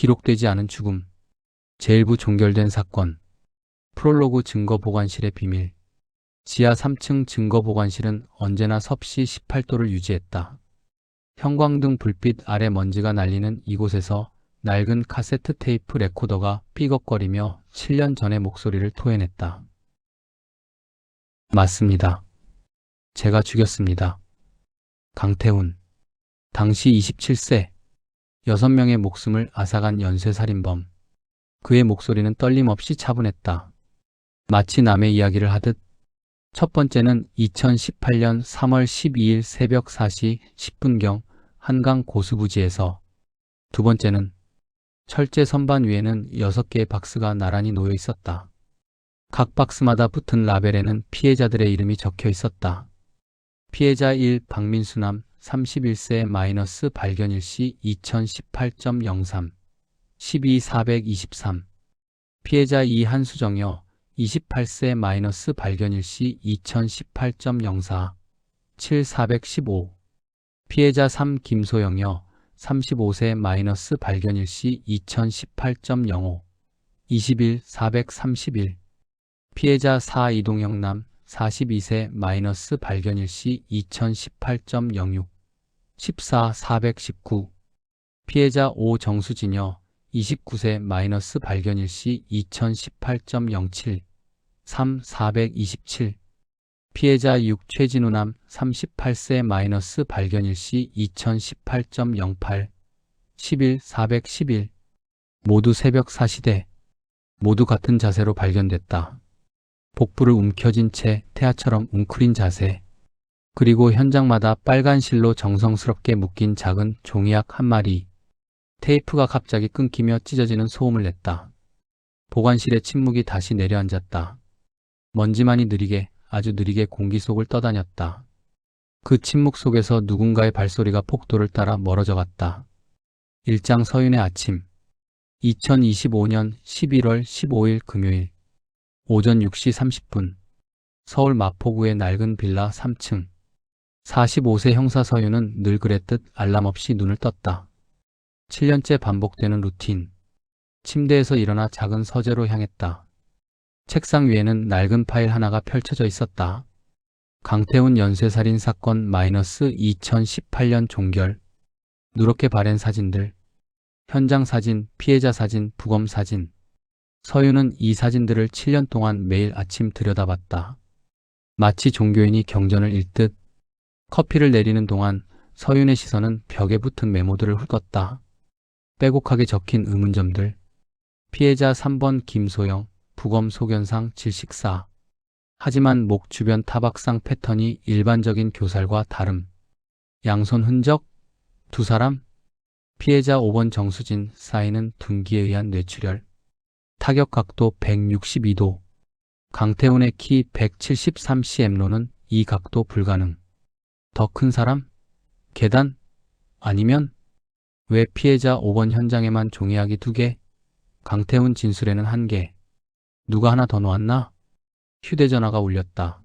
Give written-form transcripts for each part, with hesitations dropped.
기록되지 않은 죽음, 제1부 종결된 사건, 프롤로그 증거보관실의 비밀. 지하 3층 증거보관실은 언제나 섭씨 18도를 유지했다. 형광등 불빛 아래 먼지가 날리는 이곳에서 낡은 카세트 테이프 레코더가 삐걱거리며 7년 전의 목소리를 토해냈다. 맞습니다. 제가 죽였습니다. 강태훈. 당시 27세. 6명의 목숨을 앗아간 연쇄살인범. 그의 목소리는 떨림 없이 차분했다. 마치 남의 이야기를 하듯. 첫 번째는 2018년 3월 12일 새벽 4시 10분경 한강 고수부지에서, 두 번째는 철제 선반 위에는 6개의 박스가 나란히 놓여 있었다. 각 박스마다 붙은 라벨에는 피해자들의 이름이 적혀 있었다. 피해자 1 박민수남 31세 마이너스 발견일시 2018.03 12 423. 피해자 2 한수정여 28세 마이너스 발견일시 2018.04 7 415. 피해자 3 김소영여 35세 마이너스 발견일시 2018.05 21 431. 피해자 4 이동영남 42세 마이너스 발견일시 2018.06 14 419. 피해자 5 정수진여 29세 마이너스 발견일시 2018.07 3 427. 피해자 6 최진우남 38세 마이너스 발견일시 2018.08 11 411. 모두 새벽 4시대. 모두 같은 자세로 발견됐다. 복부를 움켜쥔 채 태아처럼 웅크린 자세. 그리고 현장마다 빨간 실로 정성스럽게 묶인 작은 종이약 한 마리. 테이프가 갑자기 끊기며 찢어지는 소음을 냈다. 보관실의 침묵이 다시 내려앉았다. 먼지만이 느리게, 아주 느리게 공기 속을 떠다녔다. 그 침묵 속에서 누군가의 발소리가 폭도를 따라 멀어져 갔다. 일장 서윤의 아침. 2025년 11월 15일 금요일. 오전 6시 30분. 서울 마포구의 낡은 빌라 3층. 45세 형사 서윤은 늘 그랬듯 알람 없이 눈을 떴다. 7년째 반복되는 루틴. 침대에서 일어나 작은 서재로 향했다. 책상 위에는 낡은 파일 하나가 펼쳐져 있었다. 강태훈 연쇄살인 사건 마이너스 2018년 종결. 누렇게 바랜 사진들. 현장 사진, 피해자 사진, 부검 사진. 서윤은 이 사진들을 7년 동안 매일 아침 들여다봤다. 마치 종교인이 경전을 읽듯. 커피를 내리는 동안 서윤의 시선은 벽에 붙은 메모들을 훑었다. 빼곡하게 적힌 의문점들. 피해자 3번 김소영, 부검 소견상 질식사. 하지만 목 주변 타박상 패턴이 일반적인 교살과 다름. 양손 흔적? 두 사람? 피해자 5번 정수진, 쌓이는 둔기에 의한 뇌출혈. 타격 각도 162도. 강태훈의 키 173cm로는 이 각도 불가능. 더 큰 사람? 계단? 아니면? 왜 피해자 5번 현장에만 종이약이 2개? 강태훈 진술에는 1개. 누가 하나 더 놓았나? 휴대전화가 울렸다.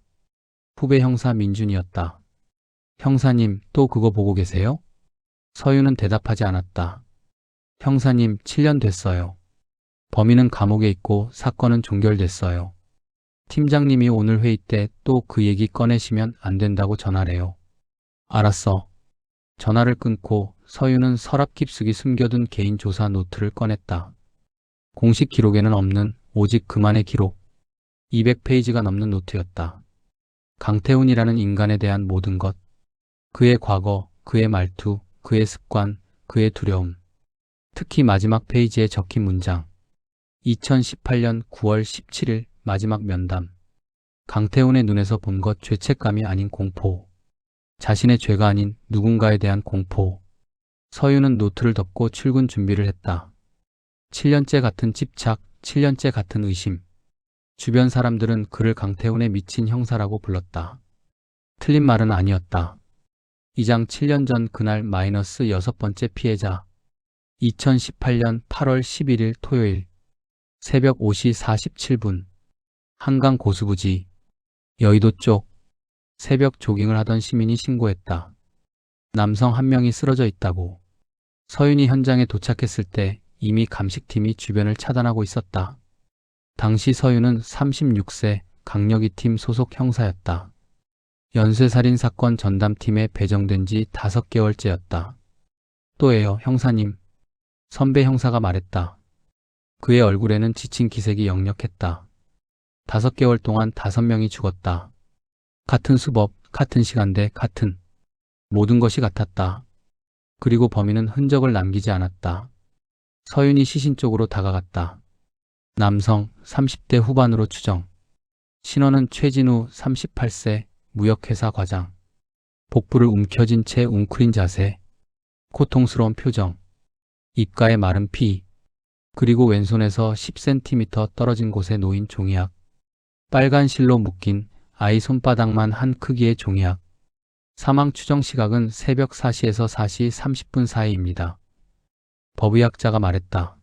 후배 형사 민준이었다. 형사님, 또 그거 보고 계세요? 서윤은 대답하지 않았다. 형사님, 7년 됐어요. 범인은 감옥에 있고 사건은 종결됐어요. 팀장님이 오늘 회의 때 또 그 얘기 꺼내시면 안 된다고 전하래요. 알았어. 전화를 끊고 서윤은 서랍 깊숙이 숨겨둔 개인 조사 노트를 꺼냈다. 공식 기록에는 없는 오직 그만의 기록. 200페이지가 넘는 노트였다. 강태훈이라는 인간에 대한 모든 것. 그의 과거, 그의 말투, 그의 습관, 그의 두려움. 특히 마지막 페이지에 적힌 문장. 2018년 9월 17일 마지막 면담. 강태훈의 눈에서 본 것 죄책감이 아닌 공포. 자신의 죄가 아닌 누군가에 대한 공포. 서윤은 노트를 덮고 출근 준비를 했다. 7년째 같은 집착, 7년째 같은 의심. 주변 사람들은 그를 강태훈의 미친 형사라고 불렀다. 틀린 말은 아니었다. 이장 7년 전 그날 마이너스 6번째 피해자. 2018년 8월 11일 토요일. 새벽 5시 47분. 한강 고수부지. 여의도 쪽. 새벽 조깅을 하던 시민이 신고했다. 남성 한 명이 쓰러져 있다고. 서윤이 현장에 도착했을 때 이미 감식팀이 주변을 차단하고 있었다. 당시 서윤은 36세 강력위 팀 소속 형사였다. 연쇄살인 사건 전담팀에 배정된 지 5개월째였다. 또예요, 형사님. 선배 형사가 말했다. 그의 얼굴에는 지친 기색이 역력했다. 5개월 동안 5명이 죽었다. 같은 수법, 같은 시간대, 같은 모든 것이 같았다. 그리고 범인은 흔적을 남기지 않았다. 서윤이 시신 쪽으로 다가갔다. 남성, 30대 후반으로 추정. 신원은 최진우, 38세, 무역회사 과장. 복부를 움켜쥔 채 웅크린 자세. 고통스러운 표정. 입가에 마른 피. 그리고 왼손에서 10cm 떨어진 곳에 놓인 종이약. 빨간 실로 묶인 아이 손바닥만 한 크기의 종이약. 사망 추정 시각은 새벽 4시에서 4시 30분 사이입니다. 법의학자가 말했다.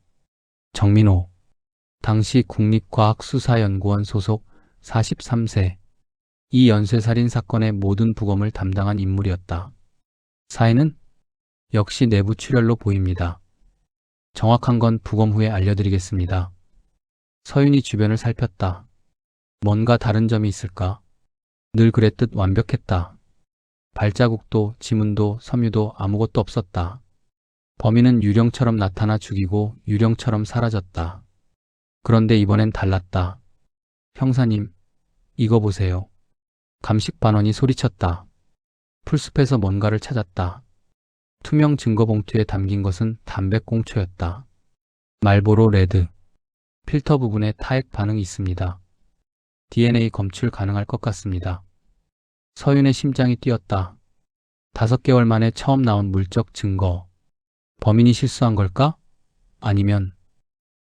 정민호. 당시 국립과학수사연구원 소속 43세. 이 연쇄살인 사건의 모든 부검을 담당한 인물이었다. 사인은 역시 내부 출혈로 보입니다. 정확한 건 부검 후에 알려드리겠습니다. 서윤이 주변을 살폈다. 뭔가 다른 점이 있을까? 늘 그랬듯 완벽했다. 발자국도 지문도 섬유도 아무것도 없었다. 범인은 유령처럼 나타나 죽이고 유령처럼 사라졌다. 그런데 이번엔 달랐다. 형사님, 이거 보세요. 감식반원이 소리쳤다. 풀숲에서 뭔가를 찾았다. 투명 증거봉투에 담긴 것은 담배꽁초였다. 말보로 레드. 필터 부분에 타액 반응이 있습니다. DNA 검출 가능할 것 같습니다. 서윤의 심장이 뛰었다. 5개월 만에 처음 나온 물적 증거. 범인이 실수한 걸까? 아니면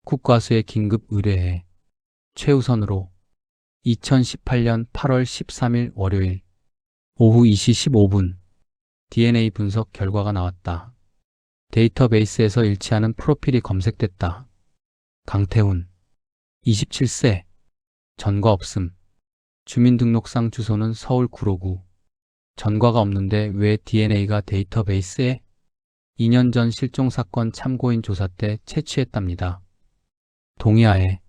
국과수에 긴급 의뢰해. 최우선으로 2018년 8월 13일 월요일 오후 2시 15분 DNA 분석 결과가 나왔다. 데이터베이스에서 일치하는 프로필이 검색됐다. 강태훈 27세 전과 없음. 주민등록상 주소는 서울 구로구. 전과가 없는데 왜 DNA가 데이터베이스에? 2년 전 실종사건 참고인 조사 때 채취했답니다. 동의하에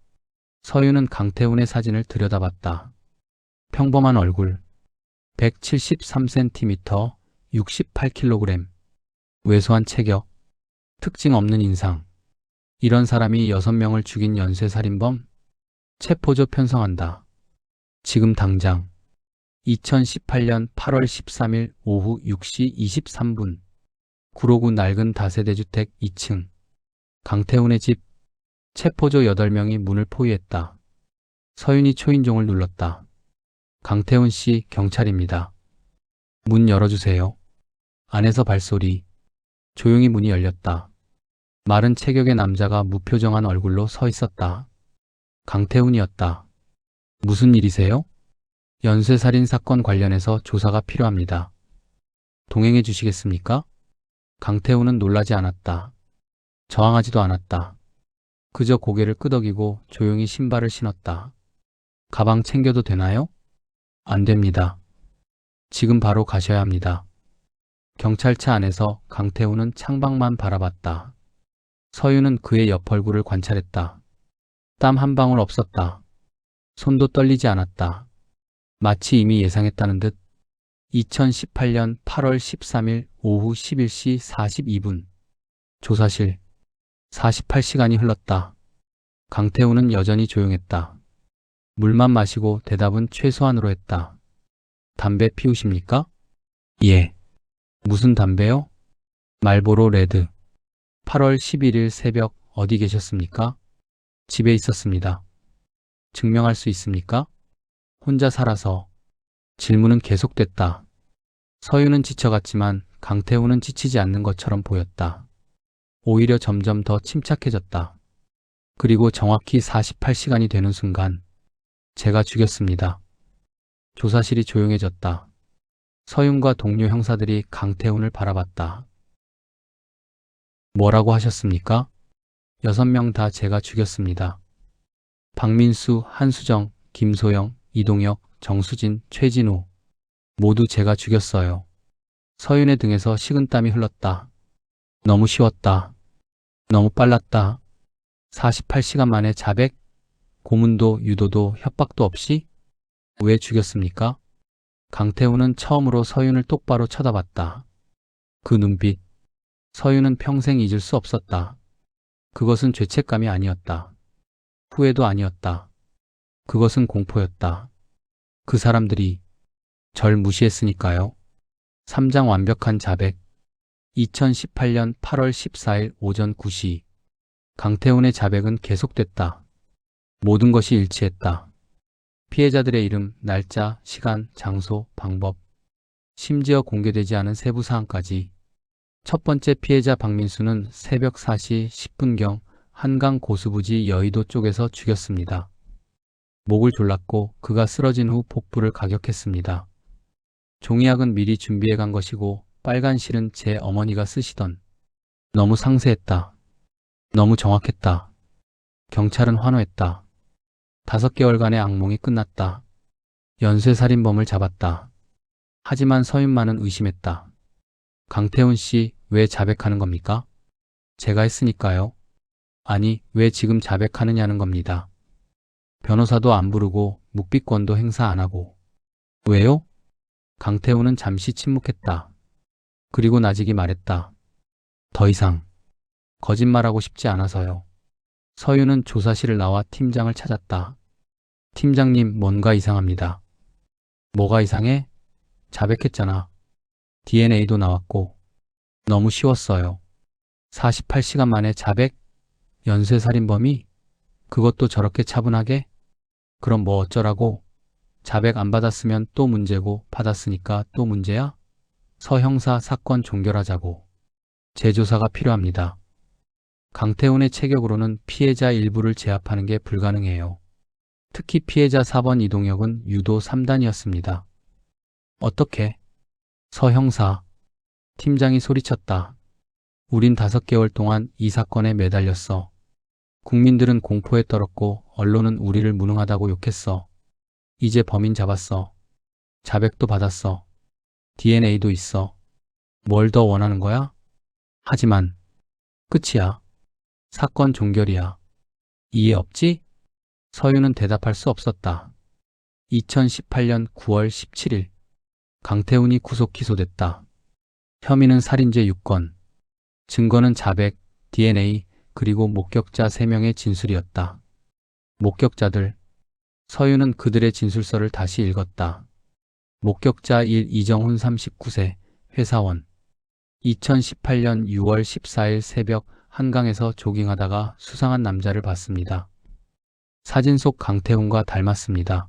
서윤은 강태훈의 사진을 들여다봤다. 평범한 얼굴, 173cm, 68kg, 왜소한 체격, 특징 없는 인상. 이런 사람이 6명을 죽인 연쇄살인범? 체포조 편성한다. 지금 당장 2018년 8월 13일 오후 6시 23분 구로구 낡은 다세대 주택 2층 강태훈의 집. 체포조 8명이 문을 포위했다. 서윤이 초인종을 눌렀다. 강태훈 씨, 경찰입니다. 문 열어주세요. 안에서 발소리. 조용히 문이 열렸다. 마른 체격의 남자가 무표정한 얼굴로 서 있었다. 강태훈이었다. 무슨 일이세요? 연쇄살인 사건 관련해서 조사가 필요합니다. 동행해 주시겠습니까? 강태훈은 놀라지 않았다. 저항하지도 않았다. 그저 고개를 끄덕이고 조용히 신발을 신었다. 가방 챙겨도 되나요? 안 됩니다. 지금 바로 가셔야 합니다. 경찰차 안에서 강태훈은 창밖만 바라봤다. 서윤은 그의 옆 얼굴을 관찰했다. 땀 한 방울 없었다. 손도 떨리지 않았다. 마치 이미 예상했다는 듯. 2018년 8월 13일 오후 11시 42분. 조사실. 48시간이 흘렀다. 강태훈은 여전히 조용했다. 물만 마시고 대답은 최소한으로 했다. 담배 피우십니까? 예. 무슨 담배요? 말보로 레드. 8월 11일 새벽 어디 계셨습니까? 집에 있었습니다. 증명할 수 있습니까? 혼자 살아서. 질문은 계속됐다. 서윤은 지쳐갔지만 강태훈은 지치지 않는 것처럼 보였다. 오히려 점점 더 침착해졌다. 그리고 정확히 48시간이 되는 순간 제가 죽였습니다. 조사실이 조용해졌다. 서윤과 동료 형사들이 강태훈을 바라봤다. 뭐라고 하셨습니까? 6명 다 제가 죽였습니다. 박민수, 한수정, 김소영, 이동혁, 정수진, 최진우 모두 제가 죽였어요. 서윤의 등에서 식은땀이 흘렀다. 너무 쉬웠다. 너무 빨랐다. 48시간 만에 자백, 고문도 유도도 협박도 없이? 왜 죽였습니까? 강태훈은 처음으로 서윤을 똑바로 쳐다봤다. 그 눈빛, 서윤은 평생 잊을 수 없었다. 그것은 죄책감이 아니었다. 후회도 아니었다. 그것은 공포였다. 그 사람들이 절 무시했으니까요. 3장 완벽한 자백. 2018년 8월 14일 오전 9시. 강태훈의 자백은 계속됐다. 모든 것이 일치했다. 피해자들의 이름, 날짜, 시간, 장소, 방법, 심지어 공개되지 않은 세부 사항까지. 첫 번째 피해자 박민수는 새벽 4시 10분경 한강 고수부지 여의도 쪽에서 죽였습니다. 목을 졸랐고 그가 쓰러진 후 복부를 가격했습니다. 종이약은 미리 준비해 간 것이고 빨간 실은 제 어머니가 쓰시던. 너무 상세했다. 너무 정확했다. 경찰은 환호했다. 5개월간의 악몽이 끝났다. 연쇄살인범을 잡았다. 하지만 서윤만은 의심했다. 강태훈 씨, 왜 자백하는 겁니까? 제가 했으니까요. 아니, 왜 지금 자백하느냐는 겁니다. 변호사도 안 부르고 묵비권도 행사 안 하고. 왜요? 강태훈은 잠시 침묵했다. 그리고 나직이 말했다. 더 이상 거짓말하고 싶지 않아서요. 서윤은 조사실을 나와 팀장을 찾았다. 팀장님, 뭔가 이상합니다. 뭐가 이상해? 자백했잖아. DNA도 나왔고. 너무 쉬웠어요. 48시간 만에 자백? 연쇄살인범이? 그것도 저렇게 차분하게? 그럼 뭐 어쩌라고? 자백 안 받았으면 또 문제고 받았으니까 또 문제야? 서 형사, 사건 종결하자고. 재조사가 필요합니다. 강태훈의 체격으로는 피해자 일부를 제압하는 게 불가능해요. 특히 피해자 4번 이동혁은 유도 3단이었습니다. 어떻게? 서 형사. 팀장이 소리쳤다. 우린 5개월 동안 이 사건에 매달렸어. 국민들은 공포에 떨었고 언론은 우리를 무능하다고 욕했어. 이제 범인 잡았어. 자백도 받았어. DNA도 있어. 뭘 더 원하는 거야? 하지만 끝이야. 사건 종결이야. 이해 없지? 서윤은 대답할 수 없었다. 2018년 9월 17일 강태훈이 구속 기소됐다. 혐의는 살인죄 6건. 증거는 자백, DNA, 그리고 목격자 3명의 진술이었다. 목격자들. 서윤은 그들의 진술서를 다시 읽었다. 목격자 1 이정훈 39세, 회사원. 2018년 6월 14일 새벽 한강에서 조깅하다가 수상한 남자를 봤습니다. 사진 속 강태훈과 닮았습니다.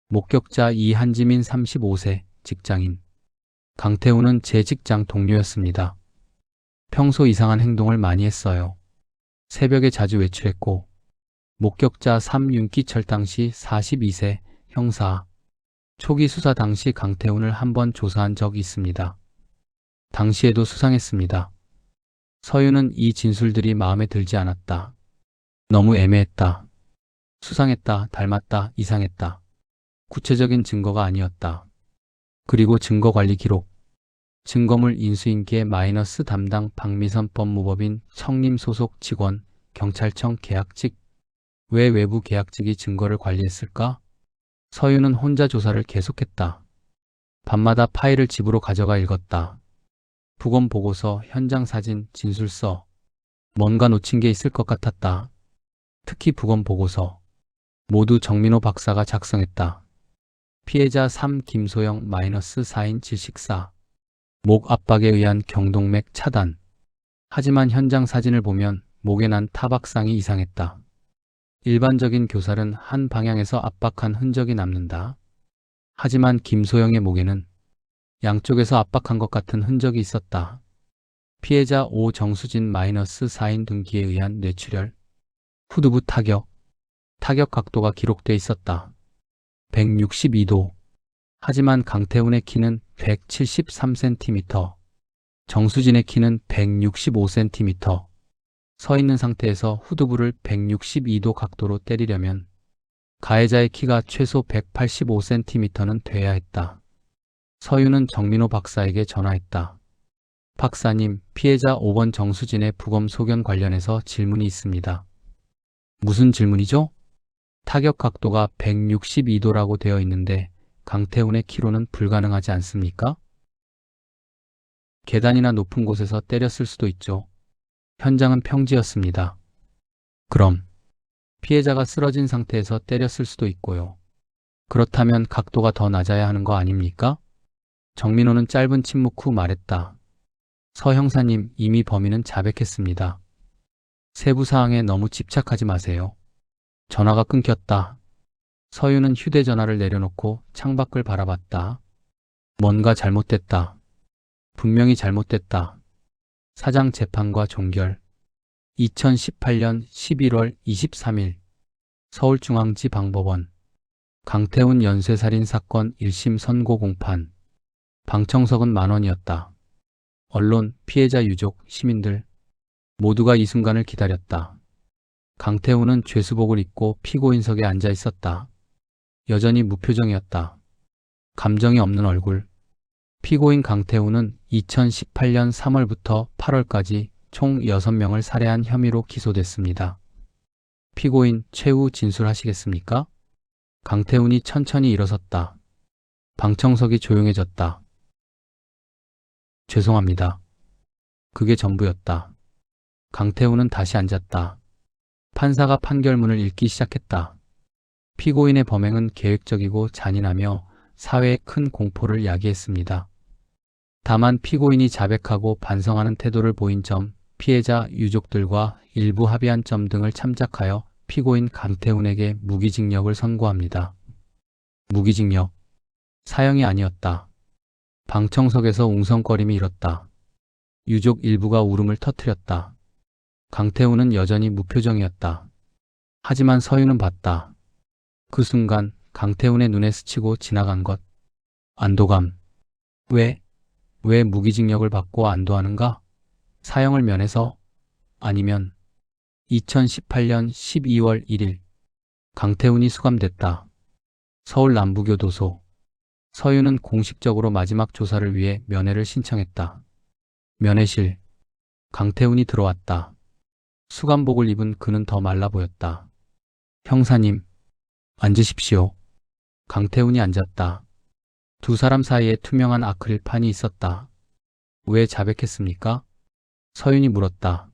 목격자 이한지민 35세, 직장인. 강태훈은 제 직장 동료였습니다. 평소 이상한 행동을 많이 했어요. 새벽에 자주 외출했고. 목격자 3 윤기철 당시 42세, 형사. 초기 수사 당시 강태훈을 한번 조사한 적이 있습니다. 당시에도 수상했습니다. 서윤은 이 진술들이 마음에 들지 않았다. 너무 애매했다. 수상했다, 닮았다, 이상했다. 구체적인 증거가 아니었다. 그리고 증거관리 기록. 증거물 인수인계 마이너스 담당 박미선 법무법인 청림 소속 직원, 경찰청 계약직. 왜 외부 계약직이 증거를 관리했을까? 서윤은 혼자 조사를 계속했다. 밤마다 파일을 집으로 가져가 읽었다. 부검 보고서, 현장 사진, 진술서. 뭔가 놓친 게 있을 것 같았다. 특히 부검 보고서. 모두 정민호 박사가 작성했다. 피해자 3 김소영 -4인 질식사. 목 압박에 의한 경동맥 차단. 하지만 현장 사진을 보면 목에 난 타박상이 이상했다. 일반적인 교살은 한 방향에서 압박한 흔적이 남는다. 하지만 김소영의 목에는 양쪽에서 압박한 것 같은 흔적이 있었다. 피해자 5 정수진 -4인 등기에 의한 뇌출혈. 후두부 타격. 타격 각도가 기록돼 있었다. 162도. 하지만 강태훈의 키는 173cm. 정수진의 키는 165cm. 서 있는 상태에서 후두부를 162도 각도로 때리려면 가해자의 키가 최소 185cm는 돼야 했다. 서윤은 정민호 박사에게 전화했다. 박사님, 피해자 5번 정수진의 부검 소견 관련해서 질문이 있습니다. 무슨 질문이죠? 타격 각도가 162도라고 되어 있는데 강태훈의 키로는 불가능하지 않습니까? 계단이나 높은 곳에서 때렸을 수도 있죠. 현장은 평지였습니다. 그럼 피해자가 쓰러진 상태에서 때렸을 수도 있고요. 그렇다면 각도가 더 낮아야 하는 거 아닙니까? 정민호는 짧은 침묵 후 말했다. 서 형사님, 이미 범인은 자백했습니다. 세부 사항에 너무 집착하지 마세요. 전화가 끊겼다. 서유는 휴대전화를 내려놓고 창밖을 바라봤다. 뭔가 잘못됐다. 분명히 잘못됐다. 사장 재판과 종결. 2018년 11월 23일 서울중앙지방법원. 강태훈 연쇄살인 사건 1심 선고 공판. 방청석은 만원이었다. 언론, 피해자 유족, 시민들 모두가 이 순간을 기다렸다. 강태훈은 죄수복을 입고 피고인석에 앉아 있었다. 여전히 무표정이었다. 감정이 없는 얼굴. 피고인 강태훈은 2018년 3월부터 8월까지 총 6명을 살해한 혐의로 기소됐습니다. 피고인 최후 진술하시겠습니까? 강태훈이 천천히 일어섰다. 방청석이 조용해졌다. 죄송합니다. 그게 전부였다. 강태훈은 다시 앉았다. 판사가 판결문을 읽기 시작했다. 피고인의 범행은 계획적이고 잔인하며 사회에 큰 공포를 야기했습니다. 다만 피고인이 자백하고 반성하는 태도를 보인 점, 피해자 유족들과 일부 합의한 점 등을 참작하여 피고인 강태훈에게 무기징역을 선고합니다. 무기징역. 사형이 아니었다. 방청석에서 웅성거림이 일었다. 유족 일부가 울음을 터뜨렸다. 강태훈은 여전히 무표정이었다. 하지만 서유는 봤다. 그 순간 강태훈의 눈에 스치고 지나간 것. 안도감. 왜 무기징역을 받고 안도하는가? 사형을 면해서? 아니면 2018년 12월 1일 강태훈이 수감됐다. 서울 남부교도소. 서유는 공식적으로 마지막 조사를 위해 면회를 신청했다. 면회실. 강태훈이 들어왔다. 수감복을 입은 그는 더 말라 보였다. 형사님, 앉으십시오. 강태훈이 앉았다. 두 사람 사이에 투명한 아크릴판이 있었다. 왜 자백했습니까? 서윤이 물었다.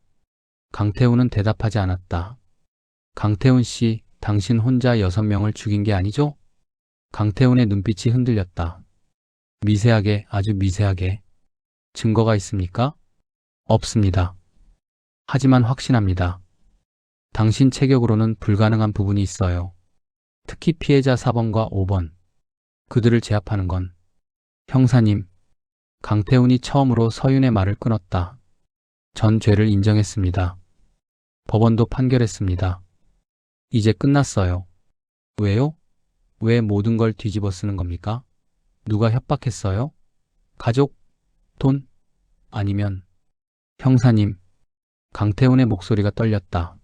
강태훈은 대답하지 않았다. 강태훈 씨, 당신 혼자 6명을 죽인 게 아니죠? 강태훈의 눈빛이 흔들렸다. 미세하게, 아주 미세하게. 증거가 있습니까? 없습니다. 하지만 확신합니다. 당신 체격으로는 불가능한 부분이 있어요. 특히 피해자 4번과 5번. 그들을 제압하는 건. 형사님, 강태훈이 처음으로 서윤의 말을 끊었다. 전 죄를 인정했습니다. 법원도 판결했습니다. 이제 끝났어요. 왜요? 왜 모든 걸 뒤집어 쓰는 겁니까? 누가 협박했어요? 가족? 돈? 아니면? 형사님, 강태훈의 목소리가 떨렸다.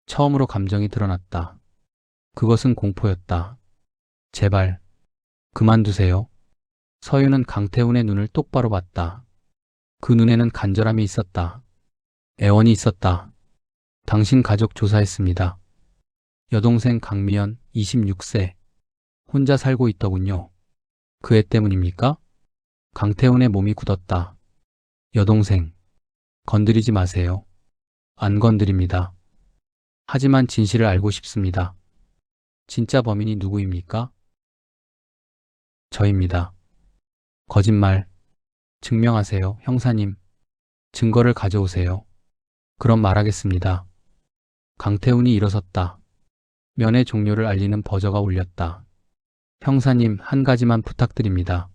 처음으로 감정이 드러났다. 그것은 공포였다. 제발, 그만두세요. 서윤은 강태훈의 눈을 똑바로 봤다. 그 눈에는 간절함이 있었다. 애원이 있었다. 당신 가족 조사했습니다. 여동생 강미연 26세. 혼자 살고 있더군요. 그 애 때문입니까? 강태훈의 몸이 굳었다. 여동생, 건드리지 마세요. 안 건드립니다. 하지만 진실을 알고 싶습니다. 진짜 범인이 누구입니까? 저입니다. 거짓말. 증명하세요, 형사님. 증거를 가져오세요. 그럼 말하겠습니다. 강태훈이 일어섰다. 면회 종료를 알리는 버저가 울렸다. 형사님, 한 가지만 부탁드립니다.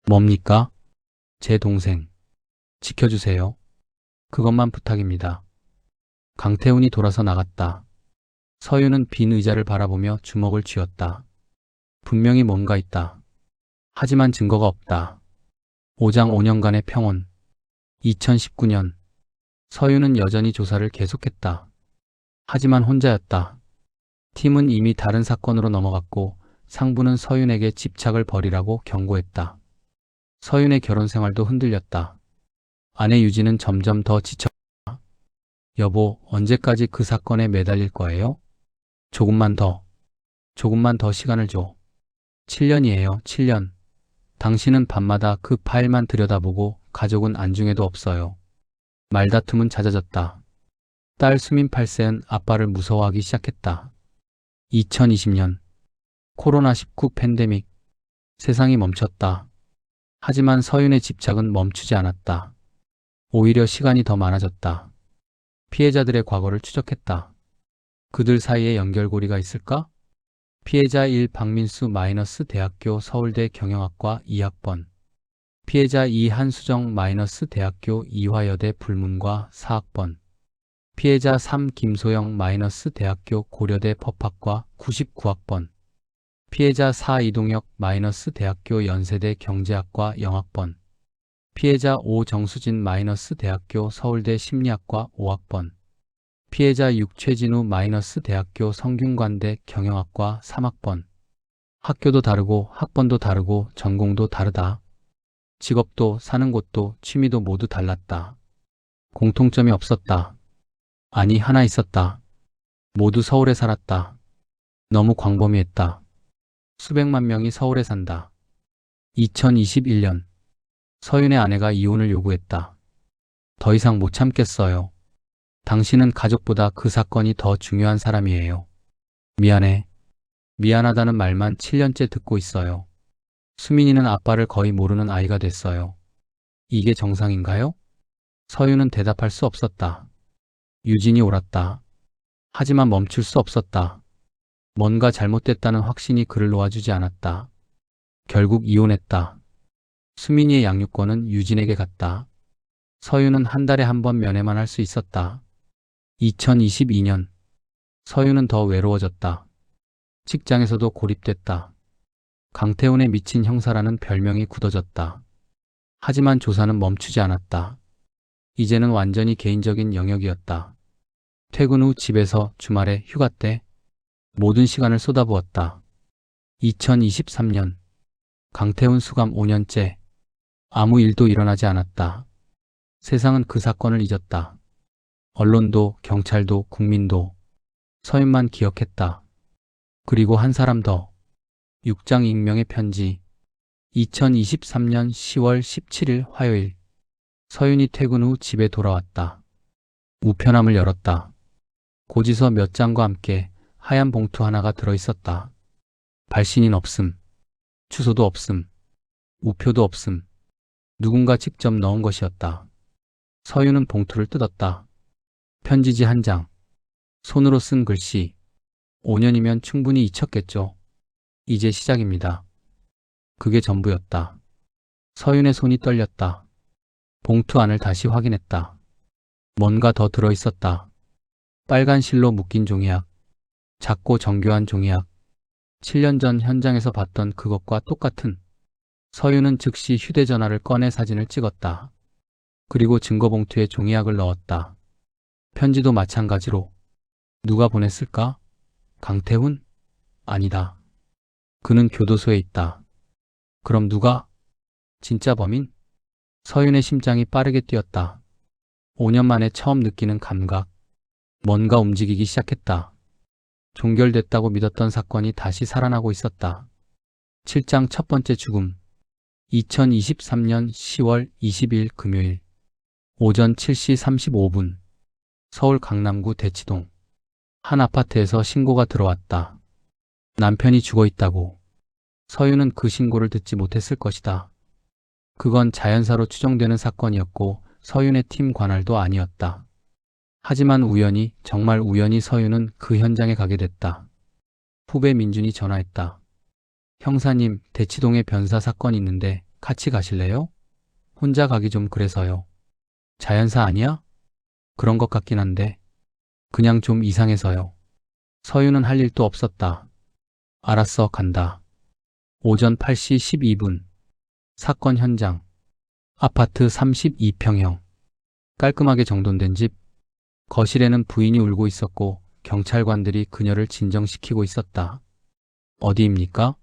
뭡니까? 제 동생. 지켜주세요. 그것만 부탁입니다. 강태훈이 돌아서 나갔다. 서유는 빈 의자를 바라보며 주먹을 쥐었다. 분명히 뭔가 있다. 하지만 증거가 없다. 5장 5년간의 평온. 2019년. 서유는 여전히 조사를 계속했다. 하지만 혼자였다. 팀은 이미 다른 사건으로 넘어갔고 상부는 서윤에게 집착을 버리라고 경고했다. 서윤의 결혼 생활도 흔들렸다. 아내 유진은 점점 더 지쳤다. 여보, 언제까지 그 사건에 매달릴 거예요? 조금만 더 시간을 줘. 7년이에요, 7년. 당신은 밤마다 그 파일만 들여다보고 가족은 안중에도 없어요. 말다툼은 잦아졌다. 딸 수민 8세는 아빠를 무서워하기 시작했다. 2020년 코로나19 팬데믹. 세상이 멈췄다. 하지만 서윤의 집착은 멈추지 않았다. 오히려 시간이 더 많아졌다. 피해자들의 과거를 추적했다. 그들 사이에 연결고리가 있을까? 피해자 1 박민수 대학교 서울대 경영학과 2학번. 피해자 2 한수정 대학교 이화여대 불문과 4학번. 피해자 3 김소영 대학교 고려대 법학과 99학번. 피해자 4 이동혁 대학교 연세대 경제학과 영학번. 피해자 5 정수진 대학교 서울대 심리학과 5학번. 피해자 6 최진우 대학교 성균관대 경영학과 3학번. 학교도 다르고 학번도 다르고 전공도 다르다. 직업도 사는 곳도 취미도 모두 달랐다. 공통점이 없었다. 아니, 하나 있었다. 모두 서울에 살았다. 너무 광범위했다. 수백만 명이 서울에 산다. 2021년 서윤의 아내가 이혼을 요구했다. 더 이상 못 참겠어요. 당신은 가족보다 그 사건이 더 중요한 사람이에요. 미안해. 미안하다는 말만 7년째 듣고 있어요. 수민이는 아빠를 거의 모르는 아이가 됐어요. 이게 정상인가요? 서윤은 대답할 수 없었다. 유진이 옳았다. 하지만 멈출 수 없었다. 뭔가 잘못됐다는 확신이 그를 놓아주지 않았다. 결국 이혼했다. 수민이의 양육권은 유진에게 갔다. 서윤은 한 달에 한 번 면회만 할 수 있었다. 2022년 서윤은 더 외로워졌다. 직장에서도 고립됐다. 강태훈의 미친 형사라는 별명이 굳어졌다. 하지만 조사는 멈추지 않았다. 이제는 완전히 개인적인 영역이었다. 퇴근 후 집에서 주말에 휴가 때 모든 시간을 쏟아부었다. 2023년 강태훈 수감 5년째. 아무 일도 일어나지 않았다. 세상은 그 사건을 잊었다. 언론도 경찰도 국민도 서윤만 기억했다. 그리고 한 사람 더. 6장 익명의 편지. 2023년 10월 17일 화요일. 서윤이 퇴근 후 집에 돌아왔다. 우편함을 열었다. 고지서 몇 장과 함께 하얀 봉투 하나가 들어있었다. 발신인 없음. 주소도 없음. 우표도 없음. 누군가 직접 넣은 것이었다. 서윤은 봉투를 뜯었다. 편지지 한 장. 손으로 쓴 글씨. 5년이면 충분히 잊혔겠죠. 이제 시작입니다. 그게 전부였다. 서윤의 손이 떨렸다. 봉투 안을 다시 확인했다. 뭔가 더 들어있었다. 빨간 실로 묶인 종이약. 작고 정교한 종이약. 7년 전 현장에서 봤던 그것과 똑같은. 서윤은 즉시 휴대전화를 꺼내 사진을 찍었다. 그리고 증거봉투에 종이약을 넣었다. 편지도 마찬가지로. 누가 보냈을까? 강태훈? 아니다. 그는 교도소에 있다. 그럼 누가? 진짜 범인? 서윤의 심장이 빠르게 뛰었다. 5년 만에 처음 느끼는 감각. 뭔가 움직이기 시작했다. 종결됐다고 믿었던 사건이 다시 살아나고 있었다. 7장 첫 번째 죽음. 2023년 10월 20일 금요일. 오전 7시 35분. 서울 강남구 대치동. 한 아파트에서 신고가 들어왔다. 남편이 죽어 있다고. 서윤은 그 신고를 듣지 못했을 것이다. 그건 자연사로 추정되는 사건이었고 서윤의 팀 관할도 아니었다. 하지만 우연히, 정말 우연히 서윤은 그 현장에 가게 됐다. 후배 민준이 전화했다. 형사님, 대치동에 변사 사건이 있는데 같이 가실래요? 혼자 가기 좀 그래서요. 자연사 아니야? 그런 것 같긴 한데. 그냥 좀 이상해서요. 서윤은 할 일도 없었다. 알았어, 간다. 오전 8시 12분. 사건 현장. 아파트 32평형. 깔끔하게 정돈된 집. 거실에는 부인이 울고 있었고 경찰관들이 그녀를 진정시키고 있었다. 어디입니까?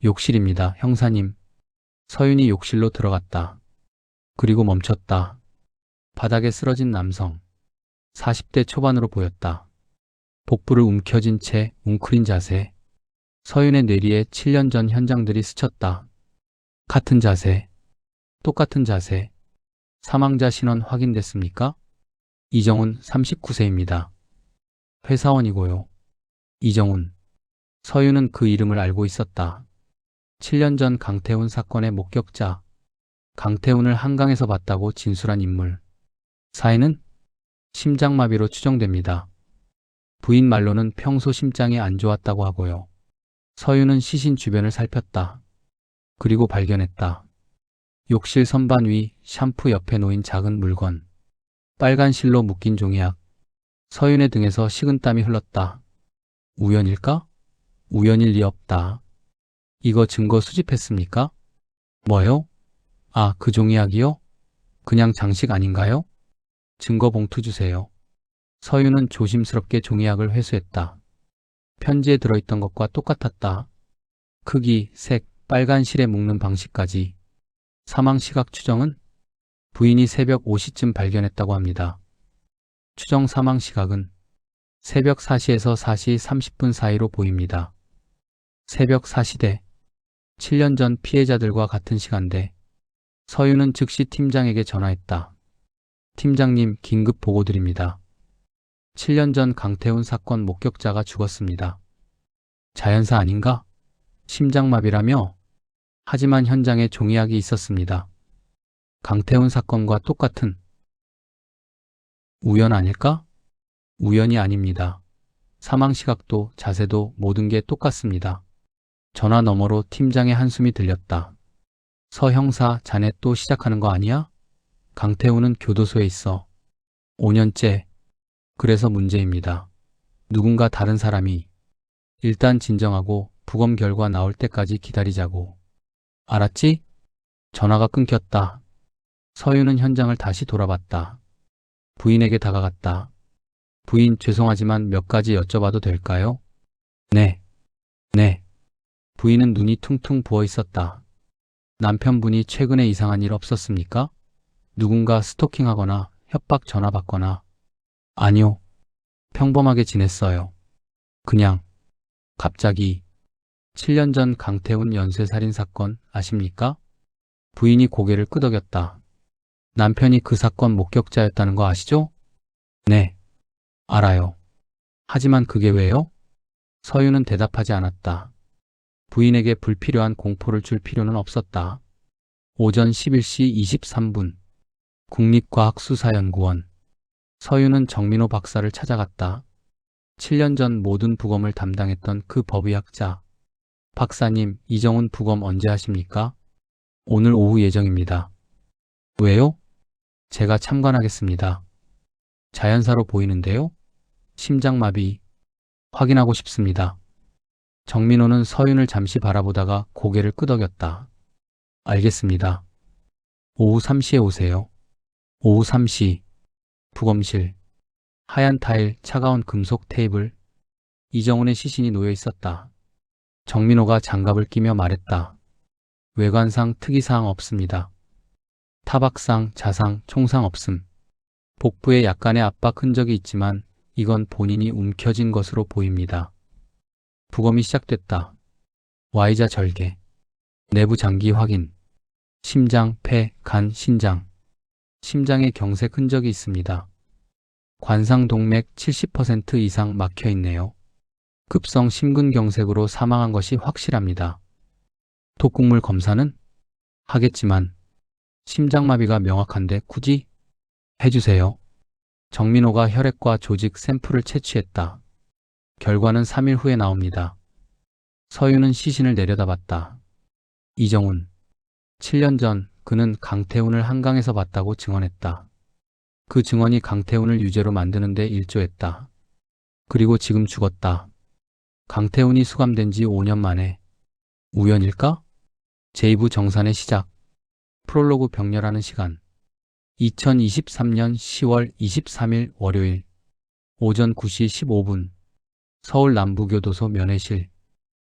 욕실입니다, 형사님. 서윤이 욕실로 들어갔다. 그리고 멈췄다. 바닥에 쓰러진 남성. 40대 초반으로 보였다. 복부를 움켜쥔 채 웅크린 자세. 서윤의 뇌리에 7년 전 현장들이 스쳤다. 같은 자세, 똑같은 자세. 사망자 신원 확인됐습니까? 이정훈 39세입니다. 회사원이고요. 이정훈. 서윤은 그 이름을 알고 있었다. 7년 전 강태훈 사건의 목격자. 강태훈을 한강에서 봤다고 진술한 인물. 사인은 심장마비로 추정됩니다. 부인 말로는 평소 심장이 안 좋았다고 하고요. 서윤은 시신 주변을 살폈다. 그리고 발견했다. 욕실 선반 위 샴푸 옆에 놓인 작은 물건. 빨간 실로 묶인 종이약. 서윤의 등에서 식은땀이 흘렀다. 우연일까? 우연일 리 없다. 이거 증거 수집했습니까? 뭐요? 아, 그 종이약이요? 그냥 장식 아닌가요? 증거 봉투 주세요. 서윤은 조심스럽게 종이약을 회수했다. 편지에 들어있던 것과 똑같았다. 크기, 색, 빨간 실에 묶는 방식까지. 사망 시각 추정은 부인이 새벽 5시쯤 발견했다고 합니다. 추정 사망 시각은 새벽 4시에서 4시 30분 사이로 보입니다. 새벽 4시대. 7년 전 피해자들과 같은 시간대. 서윤은 즉시 팀장에게 전화했다. 팀장님, 긴급 보고드립니다. 7년 전 강태훈 사건 목격자가 죽었습니다. 자연사 아닌가? 심장마비라며? 하지만 현장에 종이약이 있었습니다. 강태훈 사건과 똑같은. 우연 아닐까? 우연이 아닙니다. 사망 시각도 자세도 모든 게 똑같습니다. 전화 너머로 팀장의 한숨이 들렸다. 서 형사, 자네 또 시작하는 거 아니야? 강태훈은 교도소에 있어. 5년째. 그래서 문제입니다. 누군가 다른 사람이. 일단 진정하고 부검 결과 나올 때까지 기다리자고. 알았지? 전화가 끊겼다. 서윤은 현장을 다시 돌아봤다. 부인에게 다가갔다. 부인, 죄송하지만 몇 가지 여쭤봐도 될까요? 네. 네. 부인은 눈이 퉁퉁 부어 있었다. 남편분이 최근에 이상한 일 없었습니까? 누군가 스토킹하거나 협박 전화 받거나. 아니요. 평범하게 지냈어요. 그냥. 갑자기. 7년 전 강태훈 연쇄살인 사건 아십니까? 부인이 고개를 끄덕였다. 남편이 그 사건 목격자였다는 거 아시죠? 네. 알아요. 하지만 그게 왜요? 서윤은 대답하지 않았다. 부인에게 불필요한 공포를 줄 필요는 없었다. 오전 11시 23분. 국립과학수사연구원. 서윤은 정민호 박사를 찾아갔다. 7년 전 모든 부검을 담당했던 그 법의학자. 박사님, 이정훈 부검 언제 하십니까? 오늘 오후 예정입니다. 왜요? 제가 참관하겠습니다. 자연사로 보이는데요? 심장마비. 확인하고 싶습니다. 정민호는 서윤을 잠시 바라보다가 고개를 끄덕였다. 알겠습니다. 오후 3시에 오세요. 오후 3시. 부검실. 하얀 타일, 차가운 금속 테이블. 이정훈의 시신이 놓여 있었다. 정민호가 장갑을 끼며 말했다. 외관상 특이사항 없습니다. 타박상, 자상, 총상 없음. 복부에 약간의 압박 흔적이 있지만 이건 본인이 움켜쥔 것으로 보입니다. 부검이 시작됐다. Y자 절개. 내부 장기 확인. 심장, 폐, 간, 신장. 심장에 경색 흔적이 있습니다. 관상동맥 70% 이상 막혀 있네요. 급성 심근경색으로 사망한 것이 확실합니다. 독극물 검사는? 하겠지만 심장마비가 명확한데 굳이? 해주세요. 정민호가 혈액과 조직 샘플을 채취했다. 결과는 3일 후에 나옵니다. 서윤은 시신을 내려다봤다. 이정훈. 7년 전 그는 강태훈을 한강에서 봤다고 증언했다. 그 증언이 강태훈을 유죄로 만드는 데 일조했다. 그리고 지금 죽었다. 강태훈이 수감된 지 5년 만에. 우연일까? 제2부 정산의 시작. 프롤로그 병렬하는 시간. 2023년 10월 23일 월요일 오전 9시 15분 서울 남부교도소 면회실.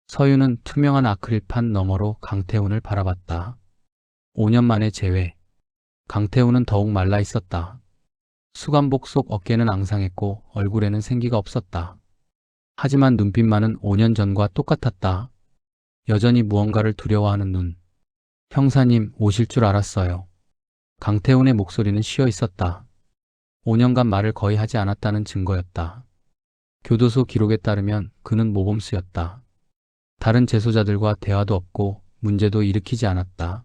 서윤은 투명한 아크릴판 너머로 강태훈을 바라봤다. 5년 만에 재회. 강태훈은 더욱 말라 있었다. 수감복 속 어깨는 앙상했고 얼굴에는 생기가 없었다. 하지만 눈빛만은 5년 전과 똑같았다. 여전히 무언가를 두려워하는 눈. 형사님, 오실 줄 알았어요. 강태훈의 목소리는 쉬어 있었다. 5년간 말을 거의 하지 않았다는 증거였다. 교도소 기록에 따르면 그는 모범수였다. 다른 재소자들과 대화도 없고 문제도 일으키지 않았다.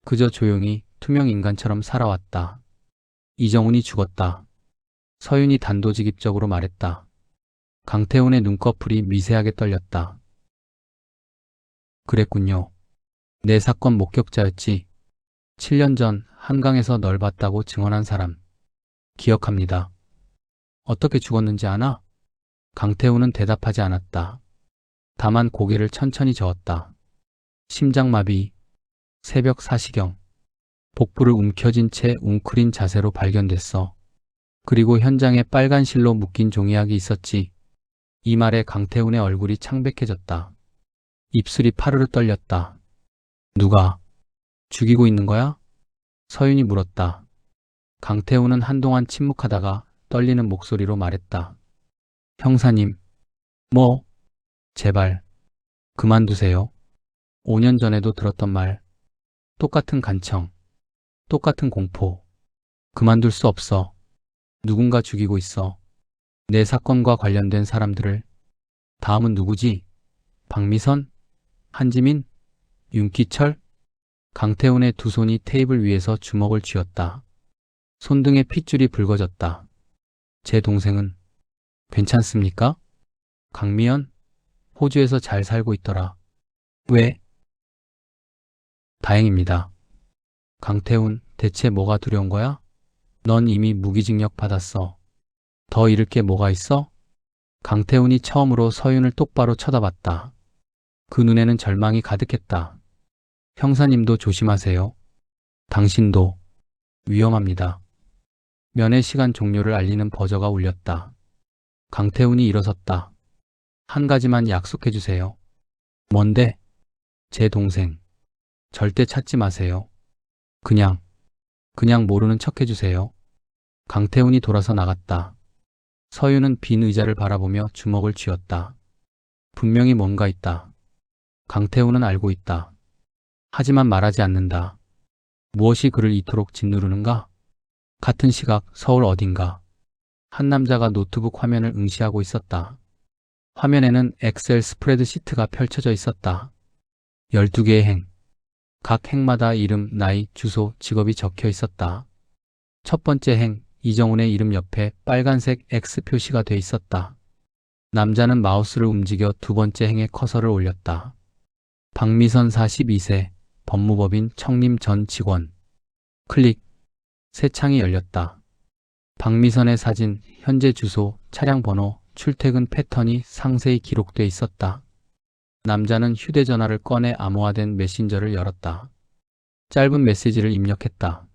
그저 조용히 투명 인간처럼 살아왔다. 이정훈이 죽었다. 서윤이 단도직입적으로 말했다. 강태훈의 눈꺼풀이 미세하게 떨렸다. 그랬군요. 내 사건 목격자였지. 7년 전 한강에서 널 봤다고 증언한 사람. 기억합니다. 어떻게 죽었는지 아나? 강태훈은 대답하지 않았다. 다만 고개를 천천히 저었다. 심장마비, 새벽 4시경. 복부를 움켜쥔 채 웅크린 자세로 발견됐어. 그리고 현장에 빨간 실로 묶인 종이약이 있었지. 이 말에 강태훈의 얼굴이 창백해졌다. 입술이 파르르 떨렸다. 누가 죽이고 있는 거야? 서윤이 물었다. 강태훈은 한동안 침묵하다가 떨리는 목소리로 말했다. 형사님, 뭐? 제발, 그만두세요. 5년 전에도 들었던 말. 똑같은 간청, 똑같은 공포. 그만둘 수 없어. 누군가 죽이고 있어. 내 사건과 관련된 사람들을. 다음은 누구지? 박미선? 한지민? 윤기철? 강태훈의 두 손이 테이블 위에서 주먹을 쥐었다. 손등에 핏줄이 붉어졌다. 제 동생은 괜찮습니까? 강미연? 호주에서 잘 살고 있더라. 왜? 다행입니다. 강태훈, 대체 뭐가 두려운 거야? 넌 이미 무기징역 받았어. 더 잃을 게 뭐가 있어? 강태훈이 처음으로 서윤을 똑바로 쳐다봤다. 그 눈에는 절망이 가득했다. 형사님도 조심하세요. 당신도 위험합니다. 면회 시간 종료를 알리는 버저가 울렸다. 강태훈이 일어섰다. 한 가지만 약속해 주세요. 뭔데? 제 동생. 절대 찾지 마세요. 그냥 모르는 척 해주세요. 강태훈이 돌아서 나갔다. 서윤은 빈 의자를 바라보며 주먹을 쥐었다. 분명히 뭔가 있다. 강태훈은 알고 있다. 하지만 말하지 않는다. 무엇이 그를 이토록 짓누르는가? 같은 시각 서울 어딘가. 한 남자가 노트북 화면을 응시하고 있었다. 화면에는 엑셀 스프레드시트가 펼쳐져 있었다. 12개의 행. 각 행마다 이름, 나이, 주소, 직업이 적혀 있었다. 첫 번째 행, 이정훈의 이름 옆에 빨간색 X 표시가 돼 있었다. 남자는 마우스를 움직여 두 번째 행에 커서를 올렸다. 박미선 42세, 법무법인 청림 전 직원. 클릭. 새 창이 열렸다. 박미선의 사진, 현재 주소, 차량 번호, 출퇴근 패턴이 상세히 기록돼 있었다. 남자는 휴대전화를 꺼내 암호화된 메신저를 열었다. 짧은 메시지를 입력했다.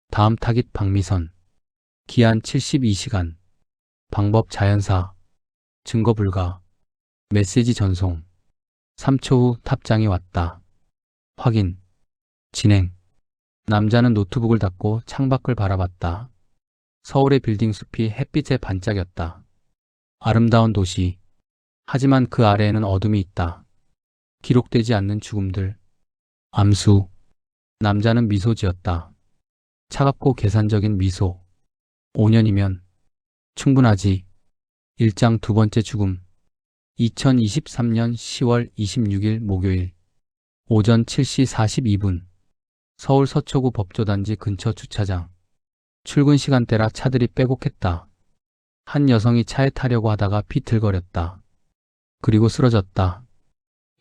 다음 타깃 박미선. 기한 72시간. 방법 자연사. 증거 불가. 메시지 전송. 3초 후 답장이 왔다. 확인. 진행. 남자는 노트북을 닫고 창밖을 바라봤다. 서울의 빌딩 숲이 햇빛에 반짝였다. 아름다운 도시. 하지만 그 아래에는 어둠이 있다. 기록되지 않는 죽음들. 암수. 남자는 미소 지었다. 차갑고 계산적인 미소. 5년이면 충분하지. 1장 두 번째 죽음. 2023년 10월 26일 목요일. 오전 7시 42분. 서울 서초구 법조단지 근처 주차장. 출근 시간대라 차들이 빼곡했다. 한 여성이 차에 타려고 하다가 비틀거렸다. 그리고 쓰러졌다.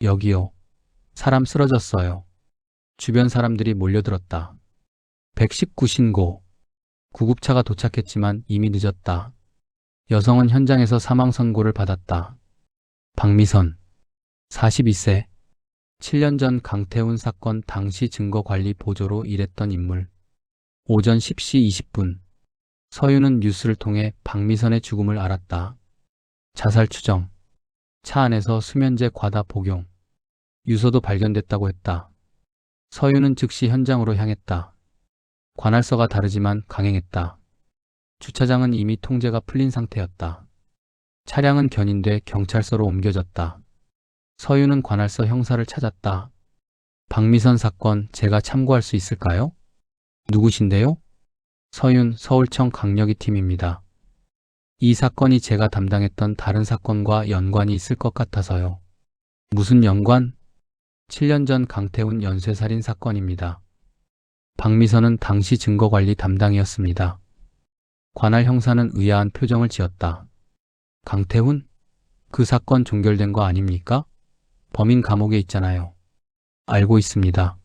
여기요. 사람 쓰러졌어요. 주변 사람들이 몰려들었다. 119 신고. 구급차가 도착했지만 이미 늦었다. 여성은 현장에서 사망 선고를 받았다. 박미선, 42세. 7년 전 강태훈 사건 당시 증거관리 보조로 일했던 인물. 오전 10시 20분. 서윤은 뉴스를 통해 박미선의 죽음을 알았다. 자살 추정. 차 안에서 수면제 과다 복용. 유서도 발견됐다고 했다. 서윤은 즉시 현장으로 향했다. 관할서가 다르지만 강행했다. 주차장은 이미 통제가 풀린 상태였다. 차량은 견인돼 경찰서로 옮겨졌다. 서윤은 관할서 형사를 찾았다. 박미선 사건 제가 참고할 수 있을까요? 누구신데요? 서윤, 서울청 강력위 팀입니다. 이 사건이 제가 담당했던 다른 사건과 연관이 있을 것 같아서요. 무슨 연관? 7년 전 강태훈 연쇄살인 사건입니다. 박미선은 당시 증거관리 담당이었습니다. 관할 형사는 의아한 표정을 지었다. 강태훈? 그 사건 종결된 거 아닙니까? 범인 감옥에 있잖아요. 알고 있습니다.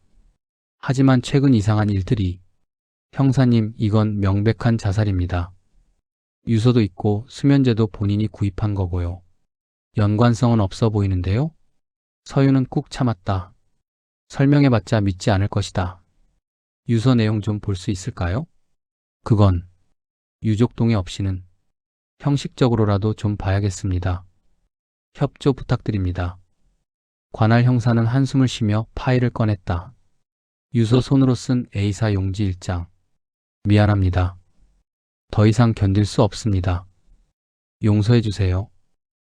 하지만 최근 이상한 일들이. 형사님, 이건 명백한 자살입니다. 유서도 있고 수면제도 본인이 구입한 거고요. 연관성은 없어 보이는데요? 서윤은 꾹 참았다. 설명해봤자 믿지 않을 것이다. 유서 내용 좀 볼 수 있을까요? 그건 유족 동의 없이는 형식적으로라도 좀 봐야겠습니다. 협조 부탁드립니다. 관할 형사는 한숨을 쉬며 파일을 꺼냈다. 유서 손으로 쓴 A사 용지 1장. 미안합니다. 더 이상 견딜 수 없습니다. 용서해 주세요.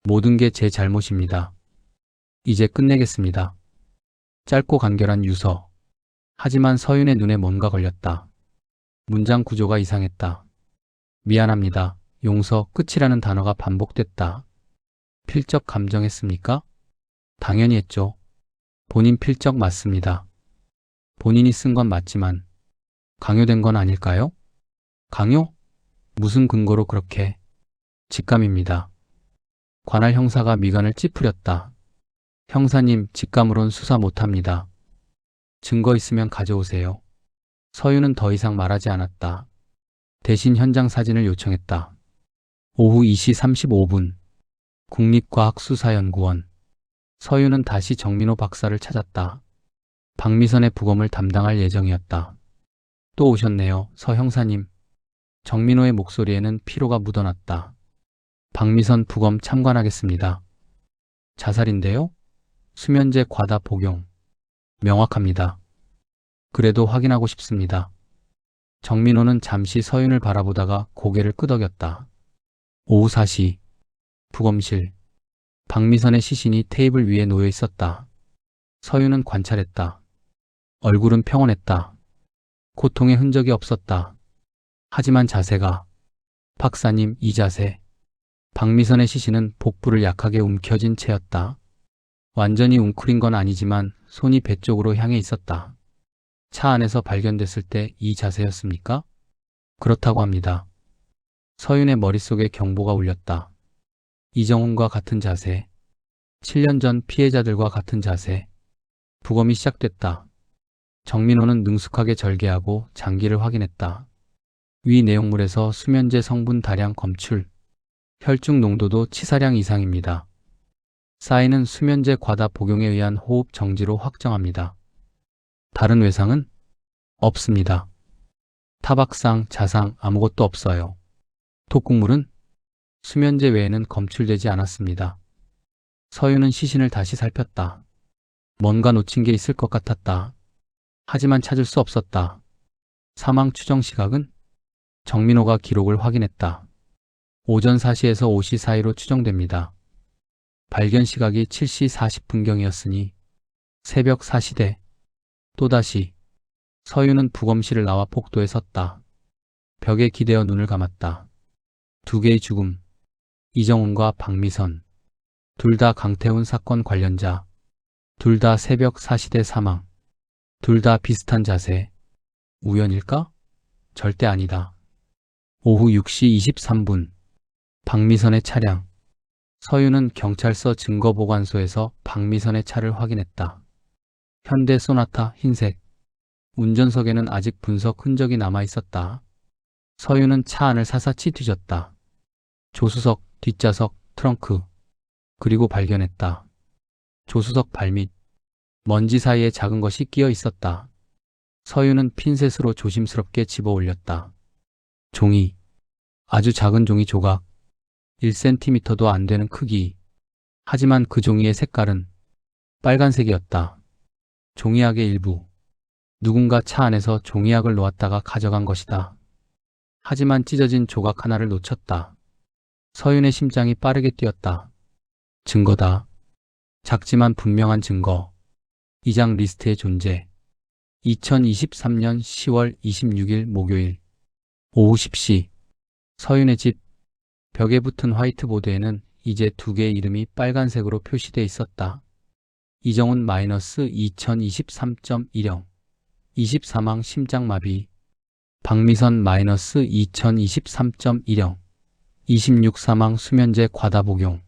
모든 게 제 잘못입니다. 이제 끝내겠습니다. 짧고 간결한 유서. 하지만 서윤의 눈에 뭔가 걸렸다. 문장 구조가 이상했다. 미안합니다. 용서, 끝이라는 단어가 반복됐다. 필적 감정했습니까? 당연히 했죠. 본인 필적 맞습니다. 본인이 쓴 건 맞지만 강요된 건 아닐까요? 강요? 무슨 근거로 그렇게? 직감입니다. 관할 형사가 미간을 찌푸렸다. 형사님, 직감으론 수사 못합니다. 증거 있으면 가져오세요. 서윤은 더 이상 말하지 않았다. 대신 현장 사진을 요청했다. 오후 2시 35분 국립과학수사연구원. 서윤은 다시 정민호 박사를 찾았다. 박미선의 부검을 담당할 예정이었다. 또 오셨네요, 서 형사님. 정민호의 목소리에는 피로가 묻어났다. 박미선 부검 참관하겠습니다. 자살인데요? 수면제 과다 복용. 명확합니다. 그래도 확인하고 싶습니다. 정민호는 잠시 서윤을 바라보다가 고개를 끄덕였다. 오후 4시 부검실. 박미선의 시신이 테이블 위에 놓여 있었다. 서윤은 관찰했다. 얼굴은 평온했다. 고통의 흔적이 없었다. 하지만 자세가. 박사님, 이 자세. 박미선의 시신은 복부를 약하게 움켜쥔 채였다. 완전히 웅크린 건 아니지만 손이 배 쪽으로 향해 있었다. 차 안에서 발견됐을 때 이 자세였습니까? 그렇다고 합니다. 서윤의 머릿속에 경보가 울렸다. 이정훈과 같은 자세. 7년 전 피해자들과 같은 자세. 부검이 시작됐다. 정민호는 능숙하게 절개하고 장기를 확인했다. 위 내용물에서 수면제 성분 다량 검출. 혈중 농도도 치사량 이상입니다. 사인은 수면제 과다 복용에 의한 호흡 정지로 확정합니다. 다른 외상은? 없습니다. 타박상, 자상 아무것도 없어요. 독국물은? 수면제 외에는 검출되지 않았습니다. 서윤은 시신을 다시 살폈다. 뭔가 놓친 게 있을 것 같았다. 하지만 찾을 수 없었다. 사망 추정 시각은? 정민호가 기록을 확인했다. 오전 4시에서 5시 사이로 추정됩니다. 발견 시각이 7시 40분경이었으니 새벽 4시대. 또다시 서윤은 부검실을 나와 복도에 섰다. 벽에 기대어 눈을 감았다. 두 개의 죽음. 이정훈과 박미선. 둘 다 강태훈 사건 관련자. 둘 다 새벽 4시대 사망. 둘 다 비슷한 자세. 우연일까? 절대 아니다. 오후 6시 23분. 박미선의 차량. 서윤은 경찰서 증거보관소에서 박미선의 차를 확인했다. 현대 소나타 흰색. 운전석에는 아직 분석 흔적이 남아 있었다. 서윤은 차 안을 사사치 뒤졌다. 조수석, 뒷좌석, 트렁크. 그리고 발견했다. 조수석 발밑. 먼지 사이에 작은 것이 끼어 있었다. 서윤은 핀셋으로 조심스럽게 집어 올렸다. 종이. 아주 작은 종이 조각. 1cm도 안 되는 크기. 하지만 그 종이의 색깔은 빨간색이었다. 종이약의 일부. 누군가 차 안에서 종이약을 놓았다가 가져간 것이다. 하지만 찢어진 조각 하나를 놓쳤다. 서윤의 심장이 빠르게 뛰었다. 증거다. 작지만 분명한 증거. 이장 리스트의 존재. 2023년 10월 26일 목요일 오후 10시 서윤의 집. 벽에 붙은 화이트보드에는 이제 두 개의 이름이 빨간색으로 표시돼 있었다. 이정훈 -2023.10 24망 심장마비. 박미선 -2023.10 26사망 수면제 과다 복용.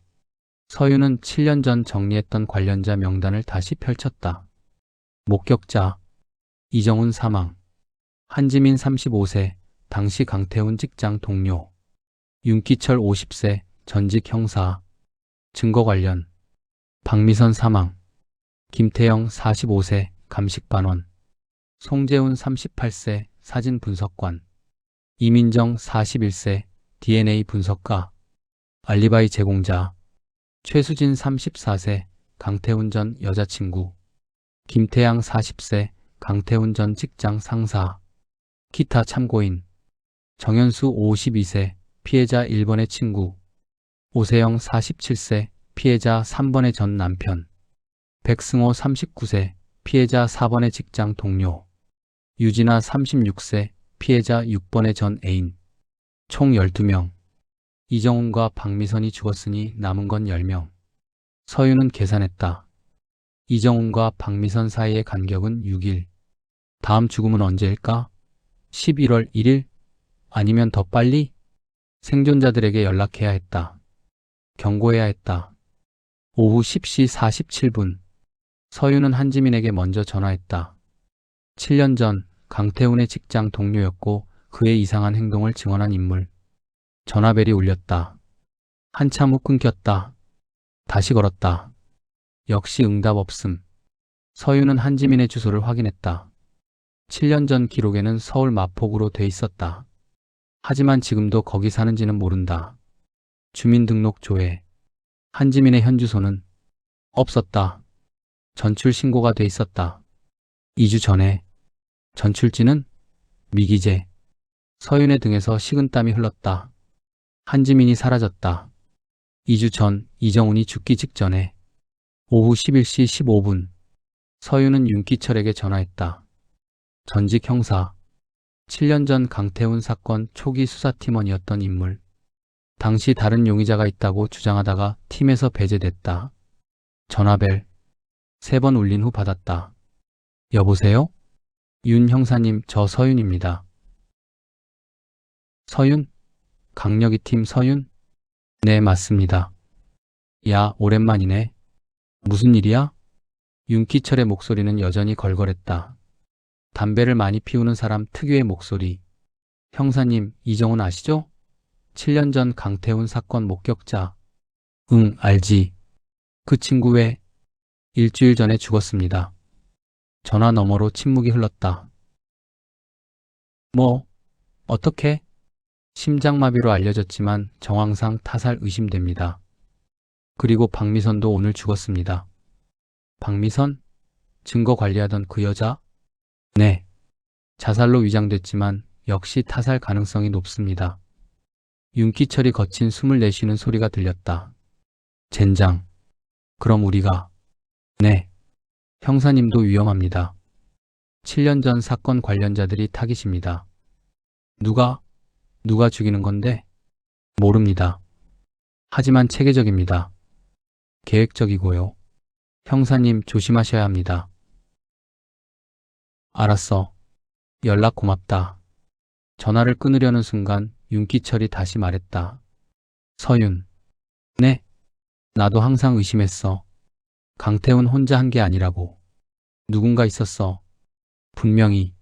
서윤은 7년 전 정리했던 관련자 명단을 다시 펼쳤다. 목격자 이정훈 사망. 한지민 35세 당시 강태훈 직장 동료. 윤기철 50세 전직 형사. 증거 관련 박미선 사망. 김태영 45세 감식반원. 송재훈 38세 사진 분석관. 이민정 41세 DNA 분석가. 알리바이 제공자. 최수진 34세 강태훈 전 여자친구. 김태양 40세 강태훈 전 직장 상사. 기타 참고인 정현수 52세 피해자 1번의 친구. 오세영 47세 피해자 3번의 전 남편. 백승호 39세 피해자 4번의 직장 동료. 유진아 36세 피해자 6번의 전 애인. 총 12명. 이정훈과 박미선이 죽었으니 남은 건 10명. 서윤은 계산했다. 이정훈과 박미선 사이의 간격은 6일. 다음 죽음은 언제일까? 11월 1일? 아니면 더 빨리? 생존자들에게 연락해야 했다. 경고해야 했다. 오후 10시 47분. 서윤은 한지민에게 먼저 전화했다. 7년 전 강태훈의 직장 동료였고 그의 이상한 행동을 증언한 인물. 전화벨이 울렸다. 한참 후 끊겼다. 다시 걸었다. 역시 응답 없음. 서윤은 한지민의 주소를 확인했다. 7년 전 기록에는 서울 마포구로 돼 있었다. 하지만 지금도 거기 사는지는 모른다. 주민등록 조회. 한지민의 현 주소는 없었다. 전출 신고가 돼 있었다. 2주 전에. 전출지는 미기재. 서윤의 등에서 식은땀이 흘렀다. 한지민이 사라졌다. 2주 전 이정훈이 죽기 직전에. 오후 11시 15분. 서윤은 윤기철에게 전화했다. 전직 형사. 7년 전 강태훈 사건 초기 수사팀원이었던 인물. 당시 다른 용의자가 있다고 주장하다가 팀에서 배제됐다. 전화벨 3번 울린 후 받았다. 여보세요? 윤 형사님, 저 서윤입니다. 서윤? 강력이 팀 서윤? 네, 맞습니다. 야, 오랜만이네. 무슨 일이야? 윤기철의 목소리는 여전히 걸걸했다. 담배를 많이 피우는 사람 특유의 목소리. 형사님, 이정훈 아시죠? 7년 전 강태훈 사건 목격자. 응, 알지. 그 친구 왜? 일주일 전에 죽었습니다. 전화 너머로 침묵이 흘렀다. 뭐? 어떻게? 심장마비로 알려졌지만 정황상 타살 의심됩니다. 그리고 박미선도 오늘 죽었습니다. 박미선? 증거 관리하던 그 여자? 네. 자살로 위장됐지만 역시 타살 가능성이 높습니다. 윤기철이 거친 숨을 내쉬는 소리가 들렸다. 젠장. 그럼 우리가. 네. 형사님도 위험합니다. 7년 전 사건 관련자들이 타깃입니다. 누가 죽이는 건데? 모릅니다. 하지만 체계적입니다. 계획적이고요. 형사님 조심하셔야 합니다. 알았어. 연락 고맙다. 전화를 끊으려는 순간 윤기철이 다시 말했다. 서윤. 네. 나도 항상 의심했어. 강태훈 혼자 한 게 아니라고. 누군가 있었어. 분명히.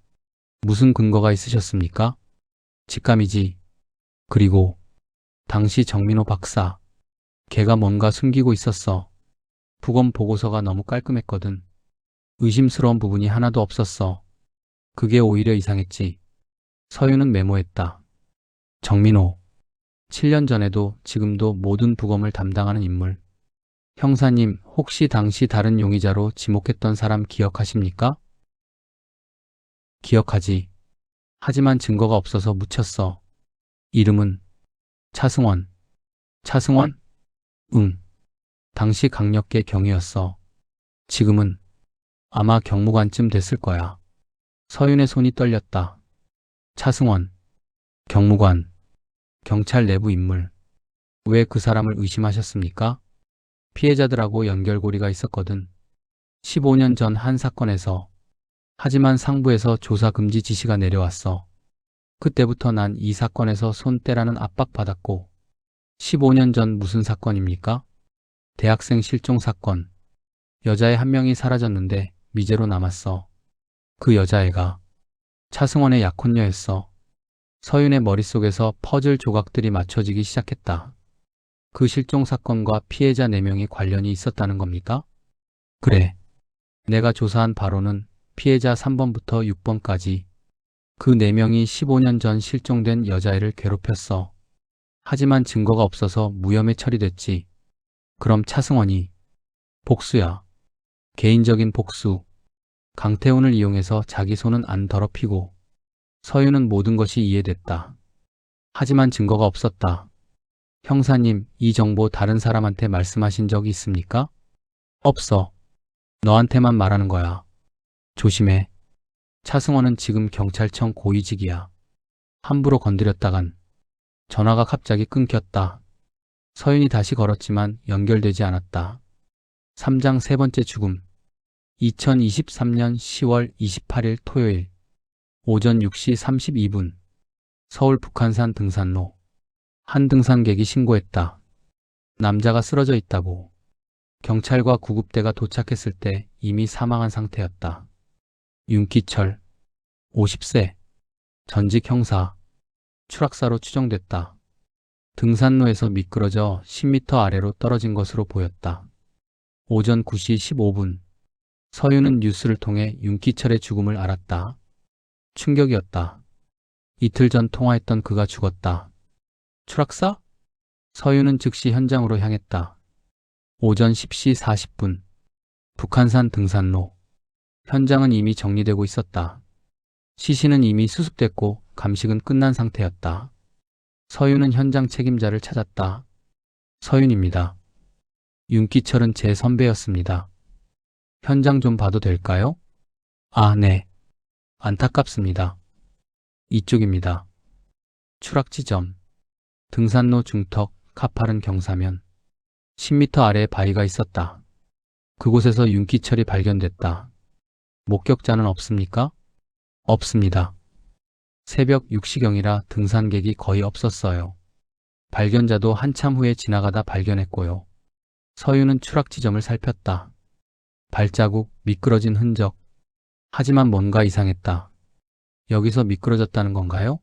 무슨 근거가 있으셨습니까? 직감이지. 그리고 당시 정민호 박사. 걔가 뭔가 숨기고 있었어. 부검 보고서가 너무 깔끔했거든. 의심스러운 부분이 하나도 없었어. 그게 오히려 이상했지. 서윤은 메모했다. 정민호. 7년 전에도 지금도 모든 부검을 담당하는 인물. 형사님, 혹시 당시 다른 용의자로 지목했던 사람 기억하십니까? 기억하지. 하지만 증거가 없어서 묻혔어. 이름은 차승원. 차승원? 응. 당시 강력계 경위였어. 지금은 아마 경무관쯤 됐을 거야. 서윤의 손이 떨렸다. 차승원. 경무관. 경찰 내부 인물. 왜 그 사람을 의심하셨습니까? 피해자들하고 연결고리가 있었거든. 15년 전 한 사건에서. 하지만 상부에서 조사 금지 지시가 내려왔어. 그때부터 난 이 사건에서 손 떼라는 압박받았고. 15년 전 무슨 사건입니까? 대학생 실종 사건. 여자애 한 명이 사라졌는데 미제로 남았어. 그 여자애가 차승원의 약혼녀였어. 서윤의 머릿속에서 퍼즐 조각들이 맞춰지기 시작했다. 그 실종 사건과 피해자 4명이 관련이 있었다는 겁니까? 그래. 내가 조사한 바로는 피해자 3번부터 6번까지 그 4명이 15년 전 실종된 여자애를 괴롭혔어. 하지만 증거가 없어서 무혐의 처리됐지. 그럼 차승원이 복수야. 개인적인 복수. 강태훈을 이용해서 자기 손은 안 더럽히고 서윤은 모든 것이 이해됐다. 하지만 증거가 없었다. 형사님, 이 정보 다른 사람한테 말씀하신 적이 있습니까? 없어. 너한테만 말하는 거야. 조심해. 차승원은 지금 경찰청 고위직이야. 함부로 건드렸다간. 전화가 갑자기 끊겼다. 서윤이 다시 걸었지만 연결되지 않았다. 3장 세 번째 죽음. 2023년 10월 28일 토요일 오전 6시 32분 서울 북한산 등산로. 한 등산객이 신고했다. 남자가 쓰러져 있다고. 경찰과 구급대가 도착했을 때 이미 사망한 상태였다. 윤기철, 50세, 전직 형사, 추락사로 추정됐다. 등산로에서 미끄러져 10m 아래로 떨어진 것으로 보였다. 오전 9시 15분 서윤은 뉴스를 통해 윤기철의 죽음을 알았다. 충격이었다. 이틀 전 통화했던 그가 죽었다. 추락사? 서윤은 즉시 현장으로 향했다. 오전 10시 40분 북한산 등산로. 현장은 이미 정리되고 있었다. 시신은 이미 수습됐고 감식은 끝난 상태였다. 서윤은 현장 책임자를 찾았다. 서윤입니다. 윤기철은 제 선배였습니다. 현장 좀 봐도 될까요? 아, 네. 안타깝습니다. 이쪽입니다. 추락 지점. 등산로 중턱, 가파른 경사면. 10m 아래에 바위가 있었다. 그곳에서 윤기철이 발견됐다. 목격자는 없습니까? 없습니다. 새벽 6시경이라 등산객이 거의 없었어요. 발견자도 한참 후에 지나가다 발견했고요. 서윤은 추락 지점을 살폈다. 발자국, 미끄러진 흔적. 하지만 뭔가 이상했다. 여기서 미끄러졌다는 건가요?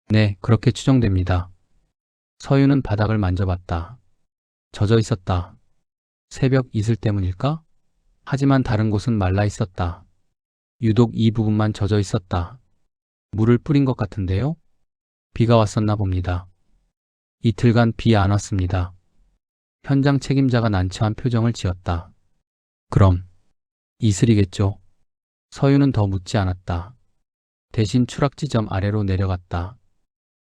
네, 그렇게 추정됩니다. 서윤은 바닥을 만져봤다. 젖어 있었다. 새벽 이슬 때문일까? 하지만 다른 곳은 말라 있었다. 유독 이 부분만 젖어 있었다. 물을 뿌린 것 같은데요? 비가 왔었나 봅니다. 이틀간 비 안 왔습니다. 현장 책임자가 난처한 표정을 지었다. 그럼 이슬이겠죠. 서윤은 더 묻지 않았다. 대신 추락 지점 아래로 내려갔다.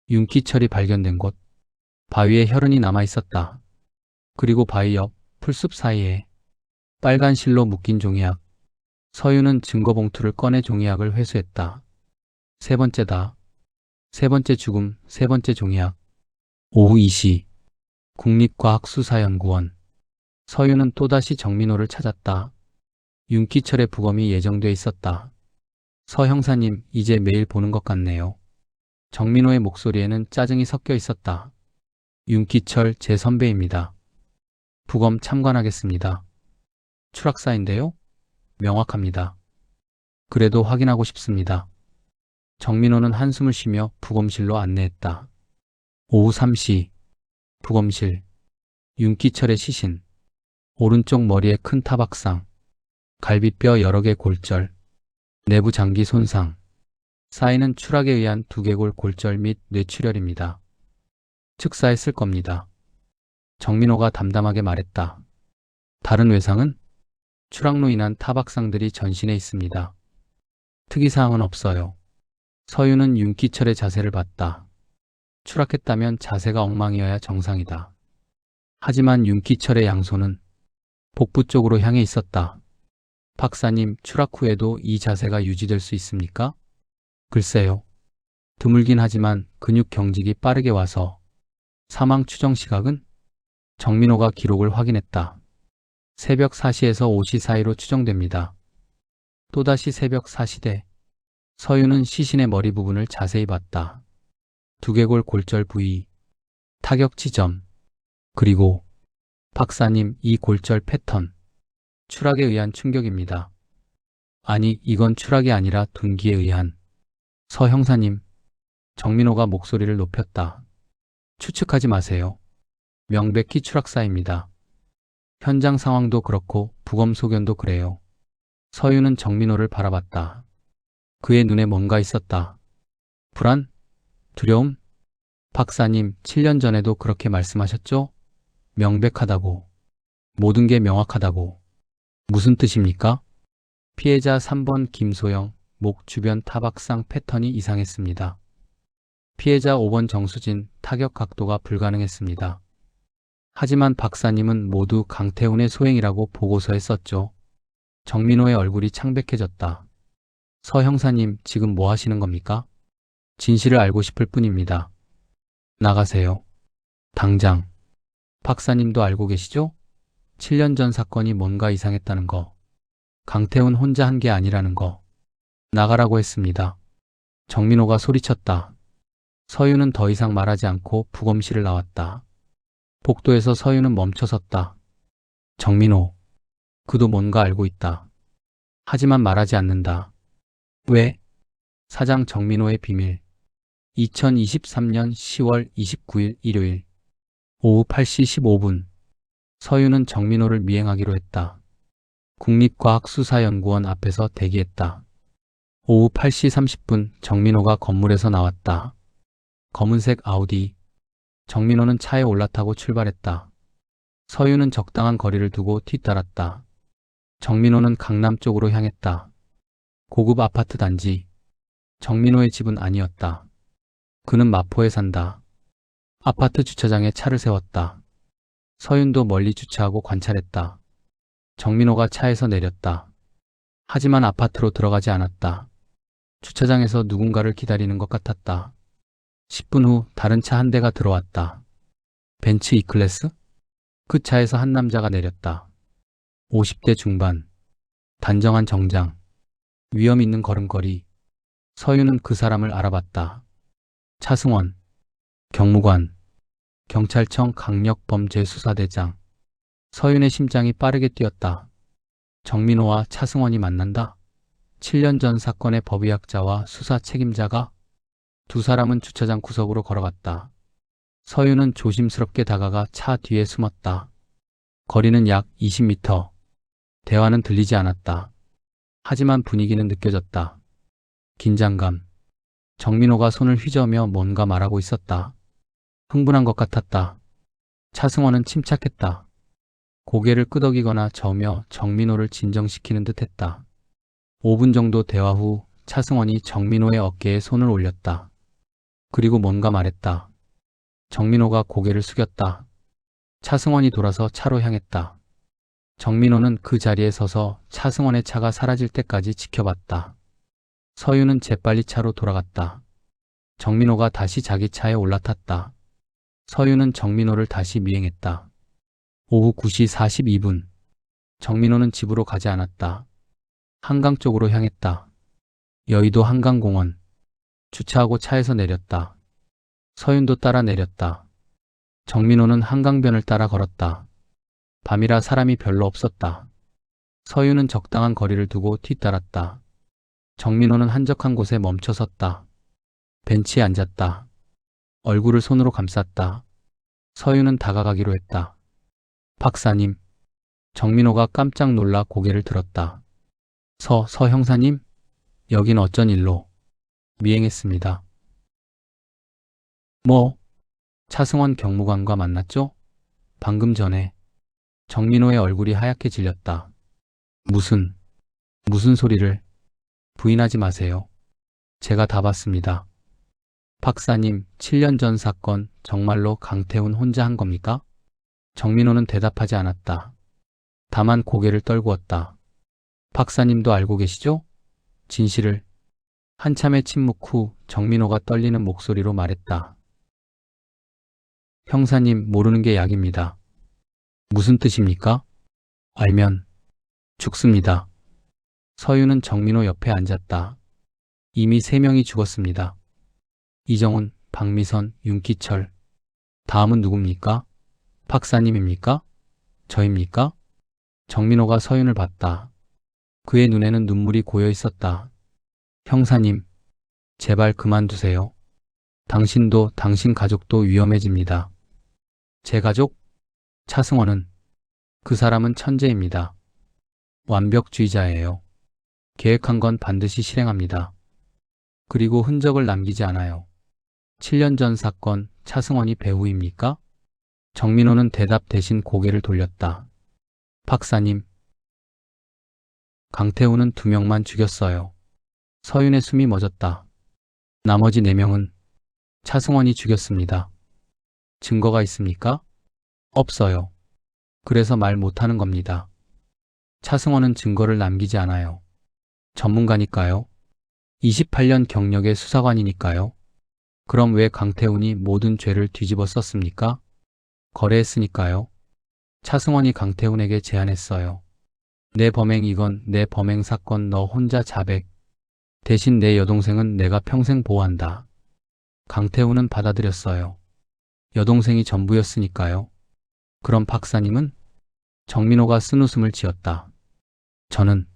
윤기철이 발견된 곳. 바위에 혈흔이 남아 있었다. 그리고 바위 옆 풀숲 사이에 빨간 실로 묶인 종이약. 서윤은 증거봉투를 꺼내 종이약을 회수했다. 세 번째다. 세 번째 죽음, 세 번째 종이약. 오후 2시. 국립과학수사연구원. 서윤은 또다시 정민호를 찾았다. 윤기철의 부검이 예정돼 있었다. 서 형사님, 이제 매일 보는 것 같네요. 정민호의 목소리에는 짜증이 섞여 있었다. 윤기철 제 선배입니다. 부검 참관하겠습니다. 추락사인데요? 명확합니다. 그래도 확인하고 싶습니다. 정민호는 한숨을 쉬며 부검실로 안내했다. 오후 3시. 부검실. 윤기철의 시신. 오른쪽 머리에 큰 타박상. 갈비뼈 여러 개 골절. 내부 장기 손상. 사인은 추락에 의한 두개골 골절 및 뇌출혈입니다. 측사했을 겁니다. 정민호가 담담하게 말했다. 다른 외상은? 추락로 인한 타박상들이 전신에 있습니다. 특이사항은 없어요. 서윤은 윤기철의 자세를 봤다. 추락했다면 자세가 엉망이어야 정상이다. 하지만 윤기철의 양손은 복부 쪽으로 향해 있었다. 박사님, 추락 후에도 이 자세가 유지될 수 있습니까? 글쎄요. 드물긴 하지만 근육 경직이 빠르게 와서. 사망 추정 시각은? 정민호가 기록을 확인했다. 새벽 4시에서 5시 사이로 추정됩니다. 또다시 새벽 4시대. 서윤은 시신의 머리 부분을 자세히 봤다. 두개골 골절 부위, 타격 지점, 그리고 박사님, 이 골절 패턴. 추락에 의한 충격입니다. 아니, 이건 추락이 아니라 둔기에 의한. 서 형사님. 정민호가 목소리를 높였다. 추측하지 마세요. 명백히 추락사입니다. 현장 상황도 그렇고 부검 소견도 그래요. 서윤은 정민호를 바라봤다. 그의 눈에 뭔가 있었다. 불안? 두려움? 박사님, 7년 전에도 그렇게 말씀하셨죠? 명백하다고. 모든 게 명확하다고. 무슨 뜻입니까? 피해자 3번 김소영, 목 주변 타박상 패턴이 이상했습니다. 피해자 5번 정수진, 타격 각도가 불가능했습니다. 하지만 박사님은 모두 강태훈의 소행이라고 보고서에 썼죠. 정민호의 얼굴이 창백해졌다. 서 형사님, 지금 뭐 하시는 겁니까? 진실을 알고 싶을 뿐입니다. 나가세요. 당장. 박사님도 알고 계시죠? 7년 전 사건이 뭔가 이상했다는 거. 강태훈 혼자 한 게 아니라는 거. 나가라고 했습니다. 정민호가 소리쳤다. 서윤은 더 이상 말하지 않고 부검실을 나왔다. 복도에서 서윤은 멈춰섰다. 정민호. 그도 뭔가 알고 있다. 하지만 말하지 않는다. 왜? 사장 정민호의 비밀. 2023년 10월 29일 일요일 오후 8시 15분 서윤은 정민호를 미행하기로 했다. 국립과학수사연구원 앞에서 대기했다. 오후 8시 30분 정민호가 건물에서 나왔다. 검은색 아우디. 정민호는 차에 올라타고 출발했다. 서윤은 적당한 거리를 두고 뒤따랐다. 정민호는 강남 쪽으로 향했다. 고급 아파트 단지. 정민호의 집은 아니었다. 그는 마포에 산다. 아파트 주차장에 차를 세웠다. 서윤도 멀리 주차하고 관찰했다. 정민호가 차에서 내렸다. 하지만 아파트로 들어가지 않았다. 주차장에서 누군가를 기다리는 것 같았다. 10분 후 다른 차 한 대가 들어왔다. 벤츠 E클래스? 그 차에서 한 남자가 내렸다. 50대 중반. 단정한 정장. 위험 있는 걸음걸이. 서윤은 그 사람을 알아봤다. 차승원. 경무관. 경찰청 강력범죄수사대장. 서윤의 심장이 빠르게 뛰었다. 정민호와 차승원이 만난다? 7년 전 사건의 법의학자와 수사 책임자가? 두 사람은 주차장 구석으로 걸어갔다. 서윤은 조심스럽게 다가가 차 뒤에 숨었다. 거리는 약 20m. 대화는 들리지 않았다. 하지만 분위기는 느껴졌다. 긴장감. 정민호가 손을 휘저으며 뭔가 말하고 있었다. 흥분한 것 같았다. 차승원은 침착했다. 고개를 끄덕이거나 저으며 정민호를 진정시키는 듯 했다. 5분 정도 대화 후 차승원이 정민호의 어깨에 손을 올렸다. 그리고 뭔가 말했다. 정민호가 고개를 숙였다. 차승원이 돌아서 차로 향했다. 정민호는 그 자리에 서서 차승원의 차가 사라질 때까지 지켜봤다. 서윤은 재빨리 차로 돌아갔다. 정민호가 다시 자기 차에 올라탔다. 서윤은 정민호를 다시 미행했다. 오후 9시 42분. 정민호는 집으로 가지 않았다. 한강 쪽으로 향했다. 여의도 한강공원. 주차하고 차에서 내렸다. 서윤도 따라 내렸다. 정민호는 한강변을 따라 걸었다. 밤이라 사람이 별로 없었다. 서윤은 적당한 거리를 두고 뒤따랐다. 정민호는 한적한 곳에 멈춰 섰다. 벤치에 앉았다. 얼굴을 손으로 감쌌다. 서윤은 다가가기로 했다. 박사님. 정민호가 깜짝 놀라 고개를 들었다. 서 형사님? 여긴 어쩐 일로? 미행했습니다. 뭐? 차승원 경무관과 만났죠? 방금 전에. 정민호의 얼굴이 하얗게 질렸다. 무슨 소리를? 부인하지 마세요. 제가 다 봤습니다. 박사님, 7년 전 사건 정말로 강태훈 혼자 한 겁니까? 정민호는 대답하지 않았다. 다만 고개를 떨구었다. 박사님도 알고 계시죠? 진실을. 한참의 침묵 후 정민호가 떨리는 목소리로 말했다. 형사님, 모르는 게 약입니다. 무슨 뜻입니까? 알면 죽습니다. 서유는 정민호 옆에 앉았다. 이미 3명이 죽었습니다. 이정훈, 박미선, 윤기철. 다음은 누굽니까? 박사님입니까? 저입니까? 정민호가 서윤을 봤다. 그의 눈에는 눈물이 고여 있었다. 형사님, 제발 그만두세요. 당신도 당신 가족도 위험해집니다. 제 가족? 차승원은 그 사람은 천재입니다. 완벽주의자예요. 계획한 건 반드시 실행합니다. 그리고 흔적을 남기지 않아요. 7년 전 사건 차승원이 배우입니까? 정민호는 대답 대신 고개를 돌렸다. 박사님, 강태훈은 2명만 죽였어요. 서윤의 숨이 멎었다. 나머지 4명은 차승원이 죽였습니다. 증거가 있습니까? 없어요. 그래서 말 못하는 겁니다. 차승원은 증거를 남기지 않아요. 전문가니까요. 28년 경력의 수사관이니까요. 그럼 왜 강태훈이 모든 죄를 뒤집어 썼습니까? 거래했으니까요. 차승원이 강태훈에게 제안했어요. 내 범행 이건 내 범행 사건 너 혼자 자백. 대신 내 여동생은 내가 평생 보호한다. 강태훈은 받아들였어요. 여동생이 전부였으니까요. 그럼 박사님은? 정민호가 쓴웃음을 지었다. 저는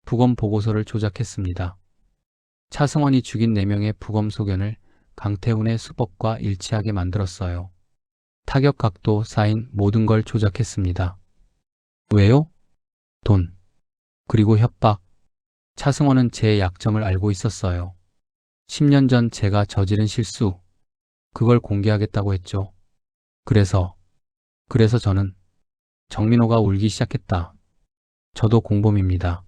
부검 보고서를 조작했습니다. 차승원이 죽인 4명의 부검 소견을 강태훈의 수법과 일치하게 만들었어요. 타격 각도, 사인, 모든 걸 조작했습니다. 왜요? 돈. 그리고 협박. 차승원은 제 약점을 알고 있었어요. 10년 전 제가 저지른 실수. 그걸 공개하겠다고 했죠. 그래서 저는 정민호가 울기 시작했다. 저도 공범입니다.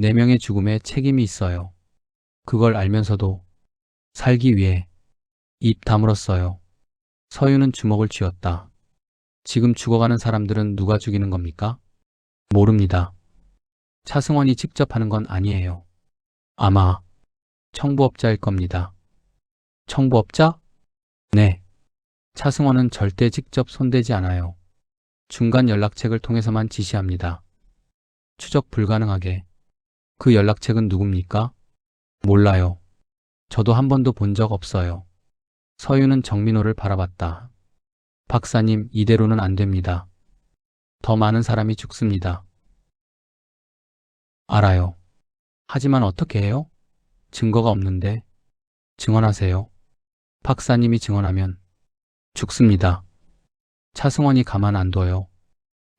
4명의 죽음에 책임이 있어요. 그걸 알면서도 살기 위해 입 다물었어요. 서유는 주먹을 쥐었다. 지금 죽어가는 사람들은 누가 죽이는 겁니까? 모릅니다. 차승원이 직접 하는 건 아니에요. 아마 청부업자일 겁니다. 청부업자? 네. 차승원은 절대 직접 손대지 않아요. 중간 연락책을 통해서만 지시합니다. 추적 불가능하게. 그 연락책은 누굽니까? 몰라요. 저도 한 번도 본 적 없어요. 서유는 정민호를 바라봤다. 박사님, 이대로는 안 됩니다. 더 많은 사람이 죽습니다. 알아요. 하지만 어떻게 해요? 증거가 없는데. 증언하세요. 박사님이 증언하면 죽습니다. 차승원이 가만 안 둬요.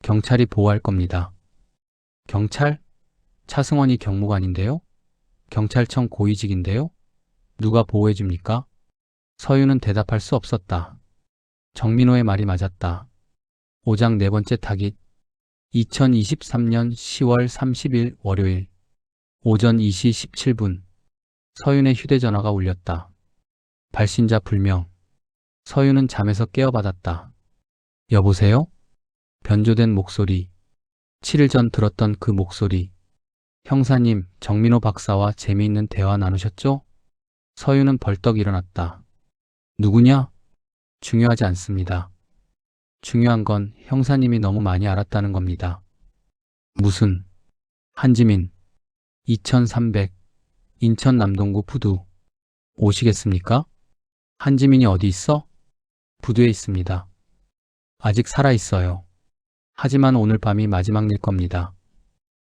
경찰이 보호할 겁니다. 경찰? 차승원이 경무관인데요? 경찰청 고위직인데요? 누가 보호해 줍니까? 서유는 대답할 수 없었다. 정민호의 말이 맞았다. 5장 4번째 타깃. 2023년 10월 30일 월요일 오전 2시 17분 서윤의 휴대전화가 울렸다. 발신자 불명. 서윤은 잠에서 깨어받았다. 여보세요? 변조된 목소리. 7일 전 들었던 그 목소리. 형사님, 정민호 박사와 재미있는 대화 나누셨죠? 서윤은 벌떡 일어났다. 누구냐? 중요하지 않습니다. 중요한 건 형사님이 너무 많이 알았다는 겁니다. 무슨? 한지민. 2300. 인천 남동구 부두. 오시겠습니까? 한지민이 어디 있어? 부두에 있습니다. 아직 살아있어요. 하지만 오늘 밤이 마지막일 겁니다.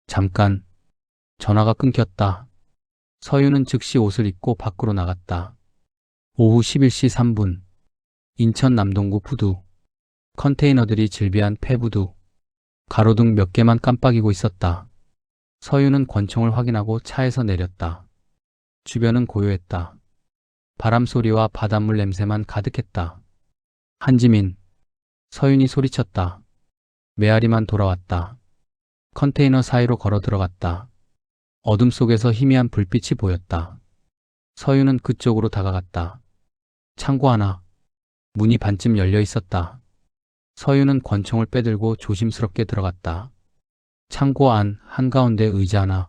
잠깐. 전화가 끊겼다. 서유는 즉시 옷을 입고 밖으로 나갔다. 오후 11시 3분. 인천 남동구 부두. 컨테이너들이 질비한 폐부두. 가로등 몇 개만 깜빡이고 있었다. 서유는 권총을 확인하고 차에서 내렸다. 주변은 고요했다. 바람 소리와 바닷물 냄새만 가득했다. 한지민. 서윤이 소리쳤다. 메아리만 돌아왔다. 컨테이너 사이로 걸어 들어갔다. 어둠 속에서 희미한 불빛이 보였다. 서윤은 그쪽으로 다가갔다. 창고 하나. 문이 반쯤 열려 있었다. 서윤은 권총을 빼들고 조심스럽게 들어갔다. 창고 안 한가운데 의자 하나.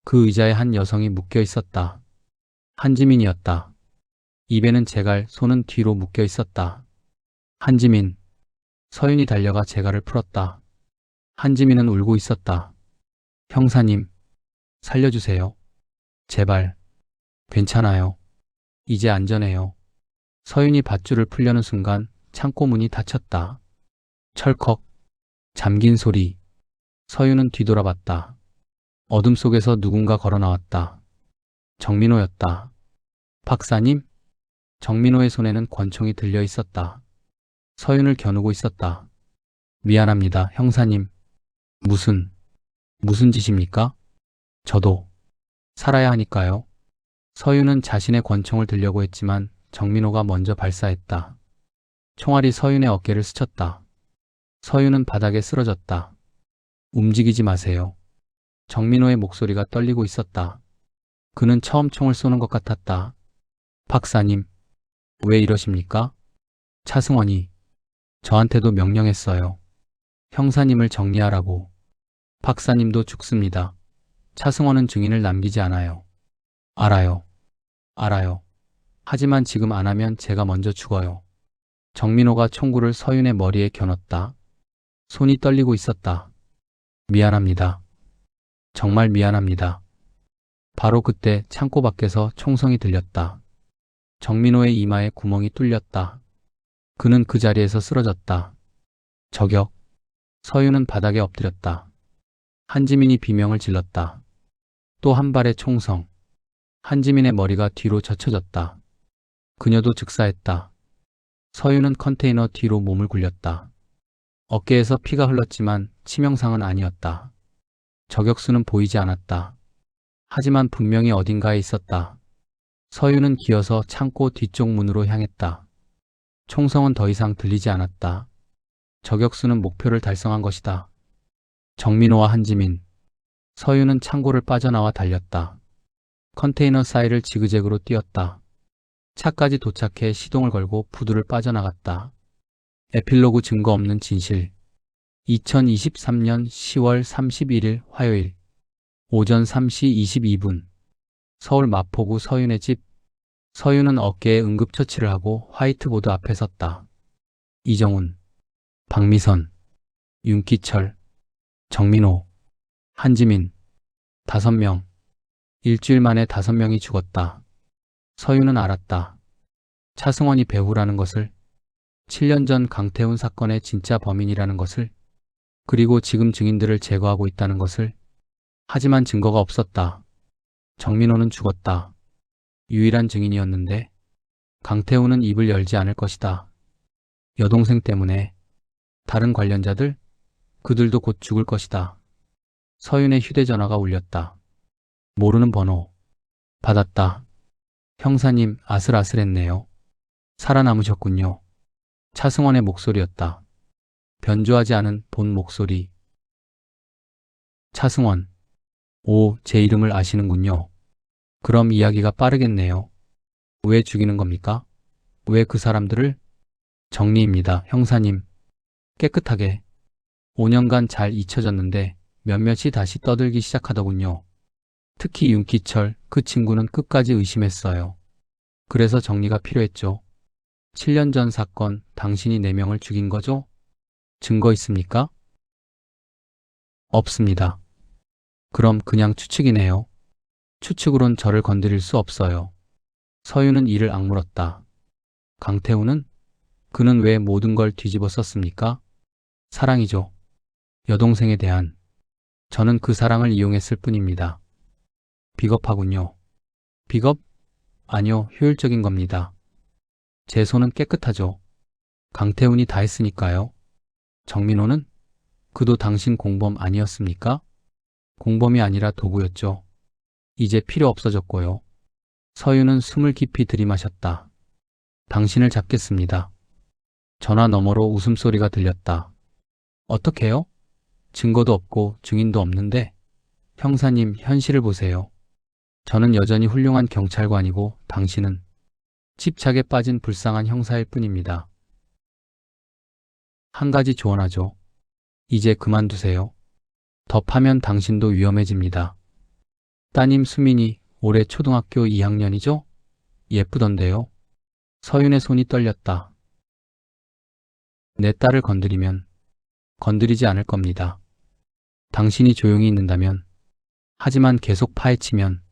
그 의자에 한 여성이 묶여 있었다. 한지민이었다. 입에는 재갈, 손은 뒤로 묶여 있었다. 한지민. 서윤이 달려가 재갈을 풀었다. 한지민은 울고 있었다. 형사님, 살려주세요. 제발. 괜찮아요. 이제 안전해요. 서윤이 밧줄을 풀려는 순간 창고 문이 닫혔다. 철컥. 잠긴 소리. 서윤은 뒤돌아봤다. 어둠 속에서 누군가 걸어 나왔다. 정민호였다. 박사님? 정민호의 손에는 권총이 들려 있었다. 서윤을 겨누고 있었다. 미안합니다, 형사님. 무슨 짓입니까? 저도 살아야 하니까요. 서윤은 자신의 권총을 들려고 했지만 정민호가 먼저 발사했다. 총알이 서윤의 어깨를 스쳤다. 서윤은 바닥에 쓰러졌다. 움직이지 마세요. 정민호의 목소리가 떨리고 있었다. 그는 처음 총을 쏘는 것 같았다. 박사님, 왜 이러십니까? 차승원이 저한테도 명령했어요. 형사님을 정리하라고. 박사님도 죽습니다. 차승원은 증인을 남기지 않아요. 알아요. 하지만 지금 안 하면 제가 먼저 죽어요. 정민호가 총구를 서윤의 머리에 겨눴다. 손이 떨리고 있었다. 미안합니다. 정말 미안합니다. 바로 그때 창고 밖에서 총성이 들렸다. 정민호의 이마에 구멍이 뚫렸다. 그는 그 자리에서 쓰러졌다. 저격. 서윤은 바닥에 엎드렸다. 한지민이 비명을 질렀다. 또 한 발의 총성. 한지민의 머리가 뒤로 젖혀졌다. 그녀도 즉사했다. 서윤은 컨테이너 뒤로 몸을 굴렸다. 어깨에서 피가 흘렀지만 치명상은 아니었다. 저격수는 보이지 않았다. 하지만 분명히 어딘가에 있었다. 서윤은 기어서 창고 뒤쪽 문으로 향했다. 총성은 더 이상 들리지 않았다. 저격수는 목표를 달성한 것이다. 정민호와 한지민. 서윤은 창고를 빠져나와 달렸다. 컨테이너 사이를 지그재그로 뛰었다. 차까지 도착해 시동을 걸고 부두를 빠져나갔다. 에필로그 증거 없는 진실. 2023년 10월 31일 화요일 오전 3시 22분 서울 마포구 서윤의 집. 서윤은 어깨에 응급처치를 하고 화이트보드 앞에 섰다. 이정훈, 박미선, 윤기철, 정민호, 한지민. 5명. 일주일 만에 5명이 죽었다. 서윤은 알았다. 차승원이 배후라는 것을, 7년 전 강태훈 사건의 진짜 범인이라는 것을, 그리고 지금 증인들을 제거하고 있다는 것을. 하지만 증거가 없었다. 정민호는 죽었다. 유일한 증인이었는데 강태훈은 입을 열지 않을 것이다. 여동생 때문에. 다른 관련자들? 그들도 곧 죽을 것이다. 서윤의 휴대전화가 울렸다. 모르는 번호. 받았다. 형사님, 아슬아슬했네요. 살아남으셨군요. 차승원의 목소리였다. 변조하지 않은 본 목소리. 차승원. 오, 제 이름을 아시는군요. 그럼 이야기가 빠르겠네요. 왜 죽이는 겁니까? 왜 그 사람들을? 정리입니다, 형사님. 깨끗하게. 5년간 잘 잊혀졌는데 몇몇이 다시 떠들기 시작하더군요. 특히 윤기철, 그 친구는 끝까지 의심했어요. 그래서 정리가 필요했죠. 7년 전 사건, 당신이 4명을 죽인 거죠? 증거 있습니까? 없습니다. 그럼 그냥 추측이네요. 추측으론 저를 건드릴 수 없어요. 서윤은 이를 악물었다. 강태훈은? 그는 왜 모든 걸 뒤집어 썼습니까? 사랑이죠. 여동생에 대한. 저는 그 사랑을 이용했을 뿐입니다. 비겁하군요. 비겁? 아니요, 효율적인 겁니다. 제 손은 깨끗하죠. 강태훈이 다 했으니까요. 정민호는? 그도 당신 공범 아니었습니까? 공범이 아니라 도구였죠. 이제 필요 없어졌고요. 서윤은 숨을 깊이 들이마셨다. 당신을 잡겠습니다. 전화 너머로 웃음소리가 들렸다. 어떡해요? 증거도 없고 증인도 없는데. 형사님, 현실을 보세요. 저는 여전히 훌륭한 경찰관이고 당신은 집착에 빠진 불쌍한 형사일 뿐입니다. 한 가지 조언하죠. 이제 그만두세요. 더 파면 당신도 위험해집니다. 따님 수민이 올해 초등학교 2학년이죠? 예쁘던데요. 서윤의 손이 떨렸다. 내 딸을 건드리면 건드리지 않을 겁니다. 당신이 조용히 있는다면, 하지만 계속 파헤치면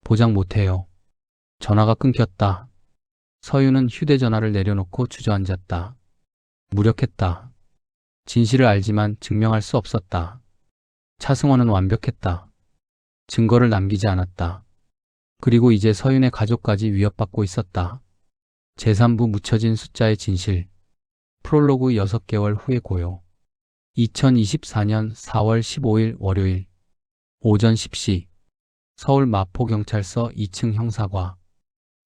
보장 못해요. 전화가 끊겼다. 서윤은 휴대전화를 내려놓고 주저앉았다. 무력했다. 진실을 알지만 증명할 수 없었다. 차승원은 완벽했다. 증거를 남기지 않았다. 그리고 이제 서윤의 가족까지 위협받고 있었다. 제3부 묻혀진 숫자의 진실. 프롤로그 6개월 후의 고요. 2024년 4월 15일 월요일 오전 10시 서울 마포경찰서 2층 형사과.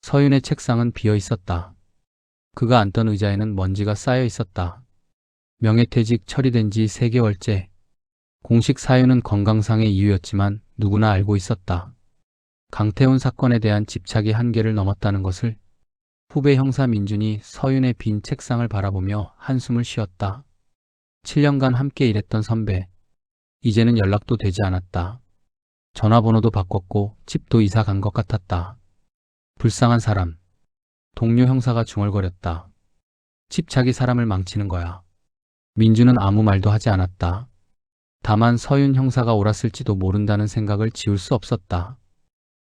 서윤의 책상은 비어 있었다. 그가 앉던 의자에는 먼지가 쌓여 있었다. 명예퇴직 처리된 지 3개월째. 공식 사유는 건강상의 이유였지만 누구나 알고 있었다. 강태훈 사건에 대한 집착이 한계를 넘었다는 것을. 후배 형사 민준이 서윤의 빈 책상을 바라보며 한숨을 쉬었다. 7년간 함께 일했던 선배. 이제는 연락도 되지 않았다. 전화번호도 바꿨고 집도 이사 간 것 같았다. 불쌍한 사람. 동료 형사가 중얼거렸다. 집착이 사람을 망치는 거야. 민주는 아무 말도 하지 않았다. 다만 서윤 형사가 옳았을지도 모른다는 생각을 지울 수 없었다.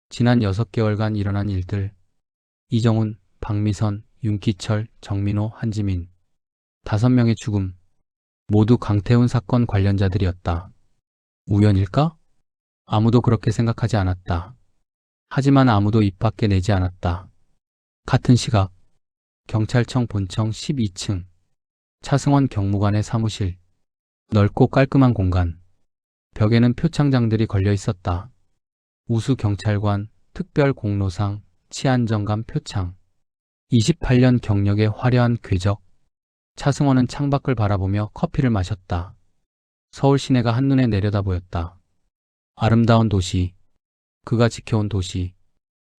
지난 6개월간 일어난 일들. 이정훈, 박미선, 윤기철, 정민호, 한지민. 5명의 죽음. 모두 강태훈 사건 관련자들이었다. 우연일까? 아무도 그렇게 생각하지 않았다. 하지만 아무도 입 밖에 내지 않았다. 같은 시각, 경찰청 본청 12층. 차승원 경무관의 사무실. 넓고 깔끔한 공간. 벽에는 표창장들이 걸려 있었다. 우수경찰관, 특별공로상, 치안정감 표창. 28년 경력의 화려한 궤적. 차승원은 창밖을 바라보며 커피를 마셨다. 서울 시내가 한눈에 내려다 보였다. 아름다운 도시. 그가 지켜온 도시.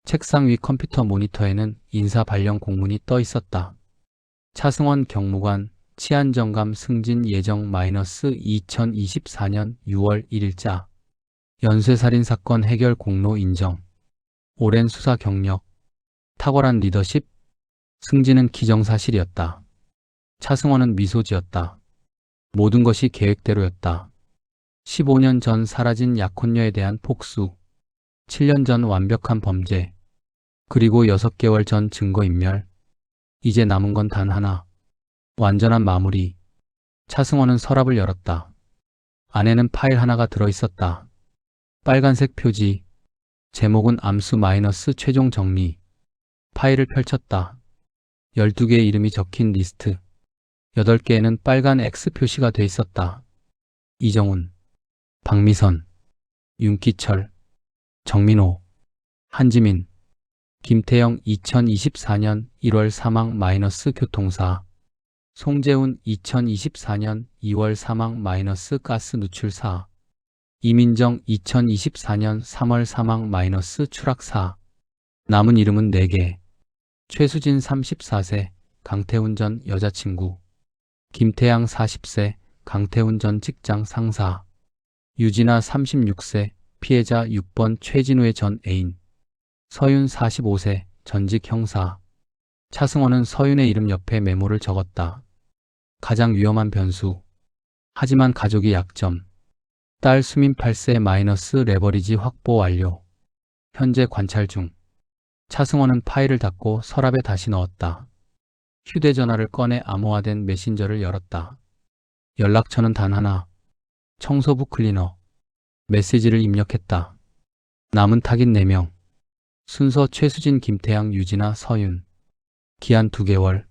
책상 위 컴퓨터 모니터에는 인사 발령 공문이 떠 있었다. 차승원 경무관, 치안정감 승진 예정 -2024년 6월 1일자. 연쇄살인 사건 해결 공로 인정. 오랜 수사 경력. 탁월한 리더십. 승진은 기정사실이었다. 차승원은 미소 지었다. 모든 것이 계획대로였다. 15년 전 사라진 약혼녀에 대한 폭수. 7년 전 완벽한 범죄. 그리고 6개월 전 증거인멸. 이제 남은 건 단 하나. 완전한 마무리. 차승원은 서랍을 열었다. 안에는 파일 하나가 들어있었다. 빨간색 표지. 제목은 암수 마이너스 최종 정리. 파일을 펼쳤다. 12개의 이름이 적힌 리스트. 8개에는 빨간 X 표시가 돼 있었다. 이정훈, 박미선, 윤기철, 정민호, 한지민, 김태영 2024년 1월 사망 -교통사. 송재훈 2024년 2월 사망 가스 누출사. 이민정 2024년 3월 사망 추락사. 남은 이름은 4개. 최수진 34세, 강태훈 전 여자친구. 김태양 40세, 강태훈 전 직장 상사. 유진아 36세, 피해자 6번 최진우의 전 애인. 서윤 45세, 전직 형사. 차승원은 서윤의 이름 옆에 메모를 적었다. 가장 위험한 변수. 하지만 가족이 약점. 딸 수민 8세 레버리지 확보 완료. 현재 관찰 중. 차승원은 파일을 닫고 서랍에 다시 넣었다. 휴대전화를 꺼내 암호화된 메신저를 열었다. 연락처는 단 하나. 청소부 클리너. 메시지를 입력했다. 남은 타깃 4명. 순서 최수진, 김태양, 유진아, 서윤. 기한 2개월.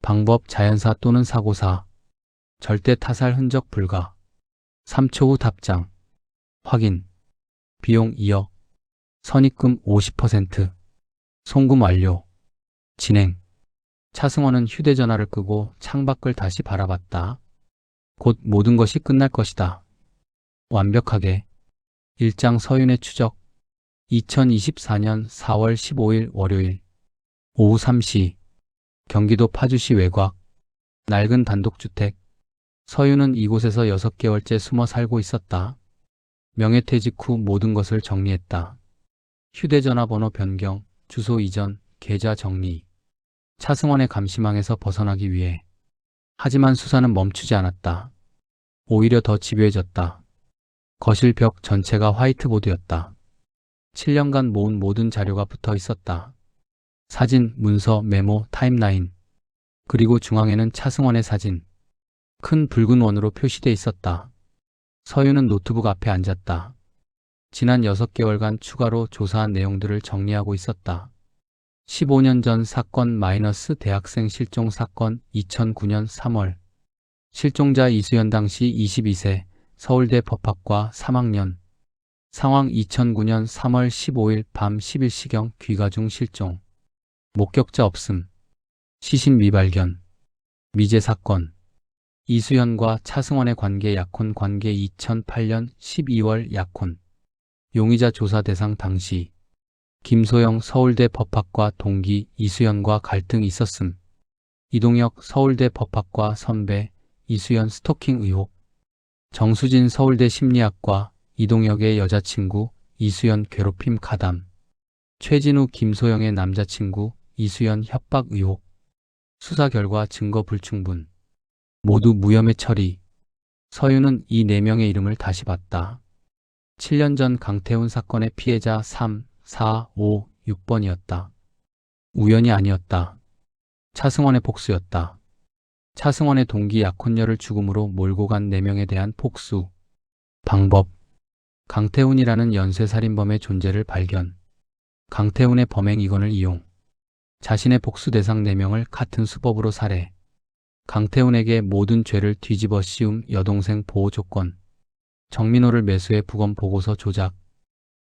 방법 자연사 또는 사고사. 절대 타살 흔적 불가. 3초 후 답장. 확인. 비용 2억. 선입금 50%. 송금 완료. 진행. 차승원은 휴대전화를 끄고 창밖을 다시 바라봤다. 곧 모든 것이 끝날 것이다. 완벽하게. 1장 서윤의 추적. 2024년 4월 15일 월요일 오후 3시 경기도 파주시 외곽 낡은 단독주택. 서유는 이곳에서 6개월째 숨어 살고 있었다. 명예퇴직 후 모든 것을 정리했다. 휴대전화 번호 변경, 주소 이전, 계좌 정리. 차승원의 감시망에서 벗어나기 위해. 하지만 수사는 멈추지 않았다. 오히려 더 집요해졌다. 거실 벽 전체가 화이트보드였다. 7년간 모은 모든 자료가 붙어 있었다. 사진, 문서, 메모, 타임라인. 그리고 중앙에는 차승원의 사진. 큰 붉은 원으로 표시돼 있었다. 서유는 노트북 앞에 앉았다. 지난 6개월간 추가로 조사한 내용들을 정리하고 있었다. 15년 전 사건 마이너스 대학생 실종 사건 2009년 3월. 실종자 이수연 당시 22세, 서울대 법학과 3학년. 상황 2009년 3월 15일 밤 11시경 귀가 중 실종. 목격자 없음. 시신 미발견. 미제 사건. 이수연과 차승원의 관계 약혼 관계 2008년 12월 약혼. 용의자 조사 대상 당시. 김소영 서울대 법학과 동기 이수연과 갈등 있었음. 이동혁 서울대 법학과 선배 이수연 스토킹 의혹. 정수진 서울대 심리학과 이동혁의 여자친구 이수연 괴롭힘 가담. 최진우 김소영의 남자친구 이수연 협박 의혹. 수사 결과 증거 불충분. 모두 무혐의 처리. 서유는 이 4명의 이름을 다시 봤다. 7년 전 강태훈 사건의 피해자 3, 4, 5, 6번이었다. 우연이 아니었다. 차승원의 복수였다. 차승원의 동기 약혼녀를 죽음으로 몰고 간 4명에 대한 복수. 방법. 강태훈이라는 연쇄살인범의 존재를 발견. 강태훈의 범행 이건을 이용. 자신의 복수 대상 4명을 같은 수법으로 살해. 강태훈에게 모든 죄를 뒤집어 씌움 여동생 보호 조건. 정민호를 매수해 부검 보고서 조작.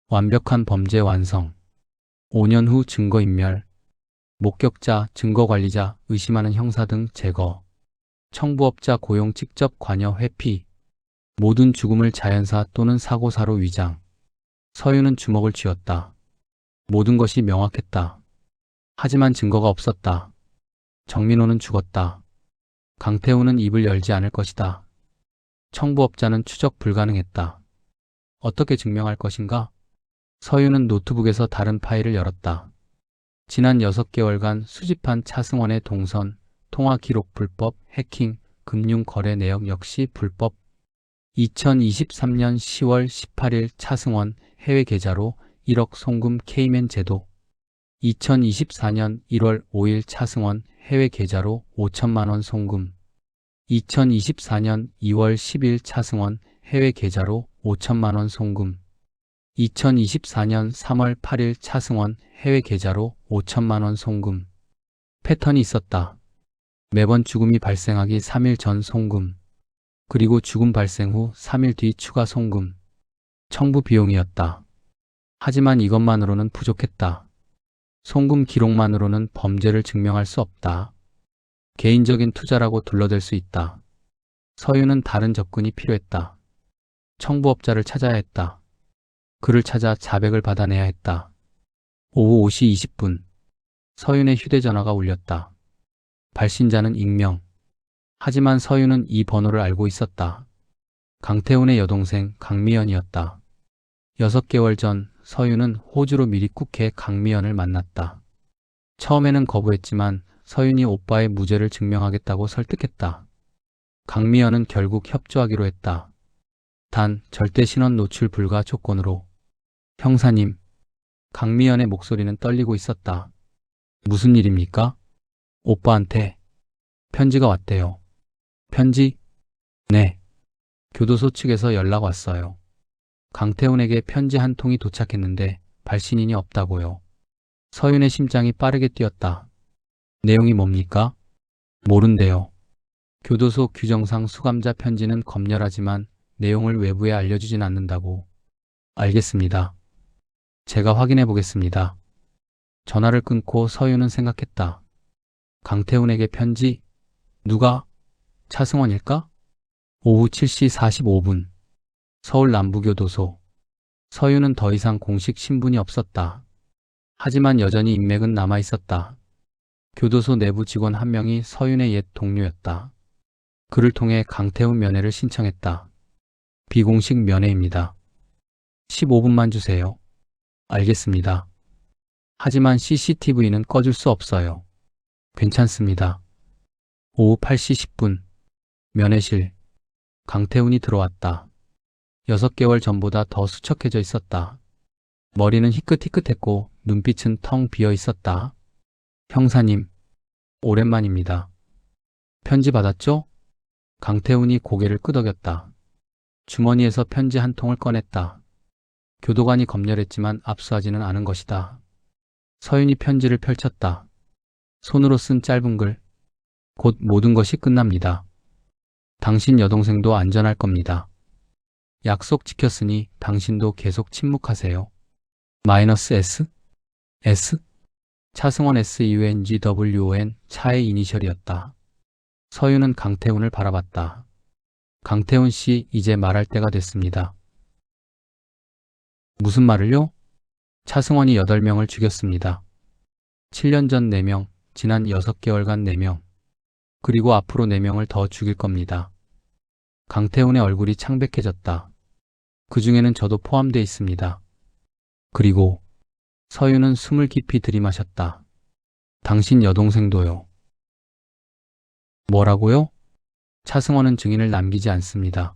완벽한 범죄 완성. 5년 후 증거인멸. 목격자, 증거관리자, 의심하는 형사 등 제거. 청부업자 고용 직접 관여 회피. 모든 죽음을 자연사 또는 사고사로 위장. 서유는 주먹을 쥐었다. 모든 것이 명확했다. 하지만 증거가 없었다. 정민호는 죽었다. 강태훈은 입을 열지 않을 것이다. 청부업자는 추적 불가능했다. 어떻게 증명할 것인가? 서유는 노트북에서 다른 파일을 열었다. 지난 6개월간 수집한 차승원의 동선, 통화 기록 불법, 해킹, 금융 거래 내역 역시 불법. 2023년 10월 18일 차승원 해외 계좌로 1억 송금 케이맨 제도. 2024년 1월 5일 차승원 해외 계좌로 5천만 원 송금. 2024년 2월 10일 차승원 해외 계좌로 5천만 원 송금. 2024년 3월 8일 차승원 해외 계좌로 5천만 원 송금. 패턴이 있었다. 매번 죽음이 발생하기 3일 전 송금. 그리고 죽음 발생 후 3일 뒤 추가 송금. 청부 비용이었다. 하지만 이것만으로는 부족했다. 송금 기록만으로는 범죄를 증명할 수 없다. 개인적인 투자라고 둘러댈 수 있다. 서유는 다른 접근이 필요했다. 청부업자를 찾아야 했다. 그를 찾아 자백을 받아내야 했다. 오후 5시 20분. 서윤의 휴대전화가 울렸다. 발신자는 익명. 하지만 서윤은 이 번호를 알고 있었다. 강태훈의 여동생 강미연이었다. 6개월 전 서윤은 호주로 미리 쿡해 강미연을 만났다. 처음에는 거부했지만 서윤이 오빠의 무죄를 증명하겠다고 설득했다. 강미연은 결국 협조하기로 했다. 단 절대 신원 노출 불가 조건으로. 형사님. 강미연의 목소리는 떨리고 있었다. 무슨 일입니까? 오빠한테 편지가 왔대요. 편지? 네. 교도소 측에서 연락 왔어요. 강태훈에게 편지 한 통이 도착했는데 발신인이 없다고요. 서윤의 심장이 빠르게 뛰었다. 내용이 뭡니까? 모른대요. 교도소 규정상 수감자 편지는 검열하지만 내용을 외부에 알려주진 않는다고. 알겠습니다. 제가 확인해 보겠습니다. 전화를 끊고 서윤은 생각했다. 강태훈에게 편지? 누가? 차승원일까? 오후 7시 45분. 서울 남부교도소. 서유는 더 이상 공식 신분이 없었다. 하지만 여전히 인맥은 남아 있었다. 교도소 내부 직원 한 명이 서윤의 옛 동료였다. 그를 통해 강태훈 면회를 신청했다. 비공식 면회입니다. 15분만 주세요. 알겠습니다. 하지만 CCTV는 꺼줄 수 없어요. 괜찮습니다. 오후 8시 10분 면회실. 강태훈이 들어왔다. 6개월 전보다 더 수척해져 있었다. 머리는 희끗희끗했고 눈빛은 텅 비어 있었다. 형사님, 오랜만입니다. 편지 받았죠? 강태훈이 고개를 끄덕였다. 주머니에서 편지 한 통을 꺼냈다. 교도관이 검열했지만 압수하지는 않은 것이다. 서윤이 편지를 펼쳤다. 손으로 쓴 짧은 글. 곧 모든 것이 끝납니다. 당신 여동생도 안전할 겁니다. 약속 지켰으니 당신도 계속 침묵하세요. -S? S? 차승원 SUNGWON 차의 이니셜이었다. 서윤은 강태훈을 바라봤다. 강태훈 씨, 이제 말할 때가 됐습니다. 무슨 말을요? 차승원이 8명을 죽였습니다. 7년 전 4명, 지난 6개월간 4명, 그리고 앞으로 4명을 더 죽일 겁니다. 강태훈의 얼굴이 창백해졌다. 그 중에는 저도 포함되어 있습니다. 그리고 서윤은 숨을 깊이 들이마셨다. 당신 여동생도요. 뭐라고요? 차승원은 증인을 남기지 않습니다.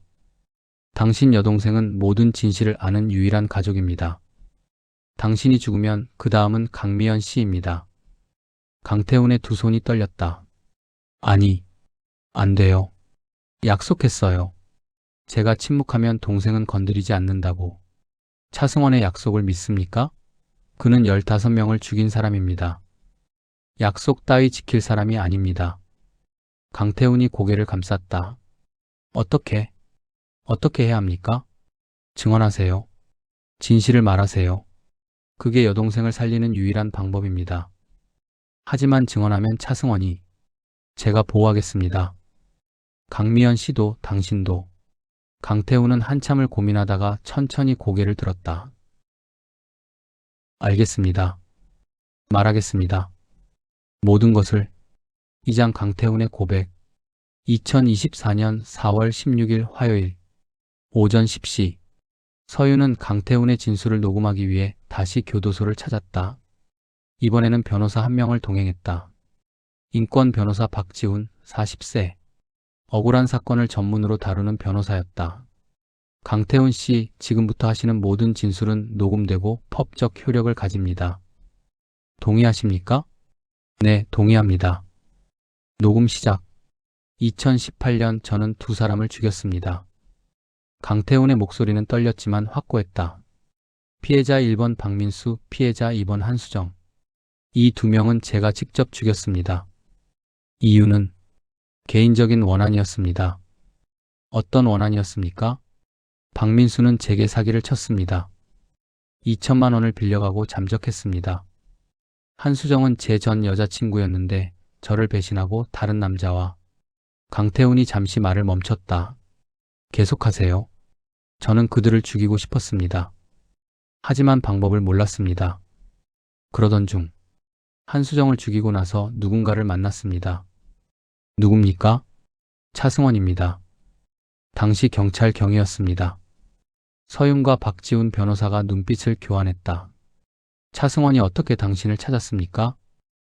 당신 여동생은 모든 진실을 아는 유일한 가족입니다. 당신이 죽으면 그 다음은 강미연 씨입니다. 강태훈의 두 손이 떨렸다. 아니, 안 돼요. 약속했어요. 제가 침묵하면 동생은 건드리지 않는다고. 차승원의 약속을 믿습니까? 그는 15명을 죽인 사람입니다. 약속 따위 지킬 사람이 아닙니다. 강태훈이 고개를 감쌌다. 어떻게 해야 합니까? 증언하세요. 진실을 말하세요. 그게 여동생을 살리는 유일한 방법입니다. 하지만 증언하면 차승원이 제가 보호하겠습니다. 강미연 씨도 당신도. 강태훈은 한참을 고민하다가 천천히 고개를 들었다. 알겠습니다. 말하겠습니다. 모든 것을. 2장 강태훈의 고백. 2024년 4월 16일 화요일 오전 10시 서윤은 강태훈의 진술을 녹음하기 위해 다시 교도소를 찾았다. 이번에는 변호사 한 명을 동행했다. 인권 변호사 박지훈 40세. 억울한 사건을 전문으로 다루는 변호사였다. 강태훈 씨, 지금부터 하시는 모든 진술은 녹음되고 법적 효력을 가집니다. 동의하십니까? 네, 동의합니다. 녹음 시작. 2018년 저는 2사람을 죽였습니다. 강태훈의 목소리는 떨렸지만 확고했다. 피해자 1번 박민수, 피해자 2번 한수정. 이 2명은 제가 직접 죽였습니다. 이유는 개인적인 원한이었습니다. 어떤 원한이었습니까? 박민수는 제게 사기를 쳤습니다. 2천만 원을 빌려가고 잠적했습니다. 한수정은 제 전 여자친구였는데 저를 배신하고 다른 남자와. 강태훈이 잠시 말을 멈췄다. 계속하세요. 저는 그들을 죽이고 싶었습니다. 하지만 방법을 몰랐습니다. 그러던 중 한수정을 죽이고 나서 누군가를 만났습니다. 누굽니까? 차승원입니다. 당시 경찰 경위였습니다. 서윤과 박지훈 변호사가 눈빛을 교환했다. 차승원이 어떻게 당신을 찾았습니까?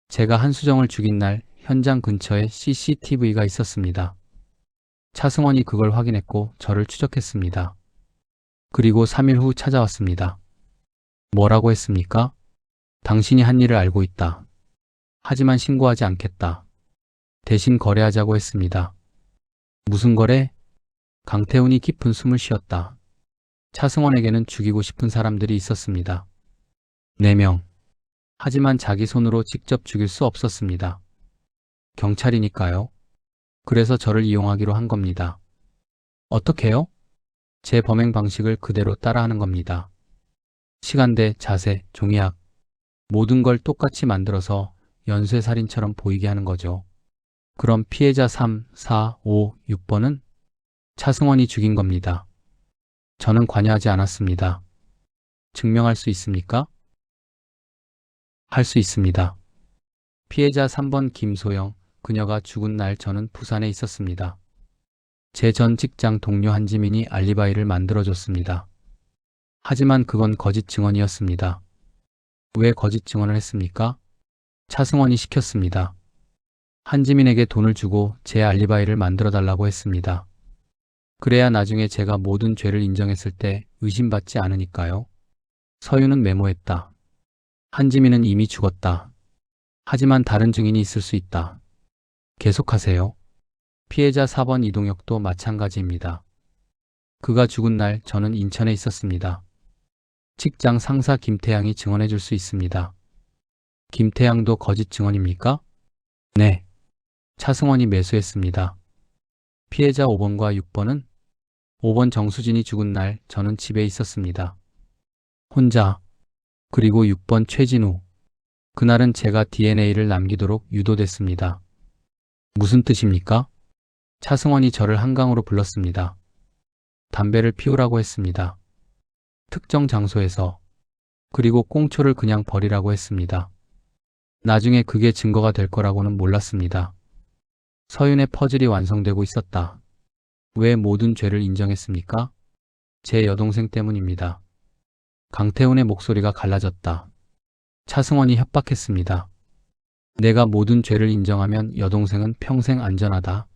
제가 한수정을 죽인 날 현장 근처에 CCTV가 있었습니다. 차승원이 그걸 확인했고 저를 추적했습니다. 그리고 3일 후 찾아왔습니다. 뭐라고 했습니까? 당신이 한 일을 알고 있다. 하지만 신고하지 않겠다. 대신 거래하자고 했습니다. 무슨 거래? 강태훈이 깊은 숨을 쉬었다. 차승원에게는 죽이고 싶은 사람들이 있었습니다. 4명. 하지만 자기 손으로 직접 죽일 수 없었습니다. 경찰이니까요. 그래서 저를 이용하기로 한 겁니다. 어떻게요? 제 범행 방식을 그대로 따라하는 겁니다. 시간대, 자세, 종이학, 모든 걸 똑같이 만들어서 연쇄살인처럼 보이게 하는 거죠. 그럼 피해자 3, 4, 5, 6번은 차승원이 죽인 겁니다. 저는 관여하지 않았습니다. 증명할 수 있습니까? 할 수 있습니다. 피해자 3번 김소영, 그녀가 죽은 날 저는 부산에 있었습니다. 제 전 직장 동료 한지민이 알리바이를 만들어줬습니다. 하지만 그건 거짓 증언이었습니다. 왜 거짓 증언을 했습니까? 차승원이 시켰습니다. 한지민에게 돈을 주고 제 알리바이를 만들어 달라고 했습니다. 그래야 나중에 제가 모든 죄를 인정했을 때 의심받지 않으니까요. 서윤은 메모했다. 한지민은 이미 죽었다. 하지만 다른 증인이 있을 수 있다. 계속하세요. 피해자 4번 이동혁도 마찬가지입니다. 그가 죽은 날 저는 인천에 있었습니다. 직장 상사 김태양이 증언해 줄 수 있습니다. 김태양도 거짓 증언입니까? 네. 차승원이 매수했습니다. 피해자 5번과 6번은? 5번 정수진이 죽은 날 저는 집에 있었습니다. 혼자. 그리고 6번 최진우. 그날은 제가 DNA를 남기도록 유도됐습니다. 무슨 뜻입니까? 차승원이 저를 한강으로 불렀습니다. 담배를 피우라고 했습니다. 특정 장소에서. 그리고 꽁초를 그냥 버리라고 했습니다. 나중에 그게 증거가 될 거라고는 몰랐습니다. 서윤의 퍼즐이 완성되고 있었다. 왜 모든 죄를 인정했습니까? 제 여동생 때문입니다. 강태훈의 목소리가 갈라졌다. 차승원이 협박했습니다. 내가 모든 죄를 인정하면 여동생은 평생 안전하다.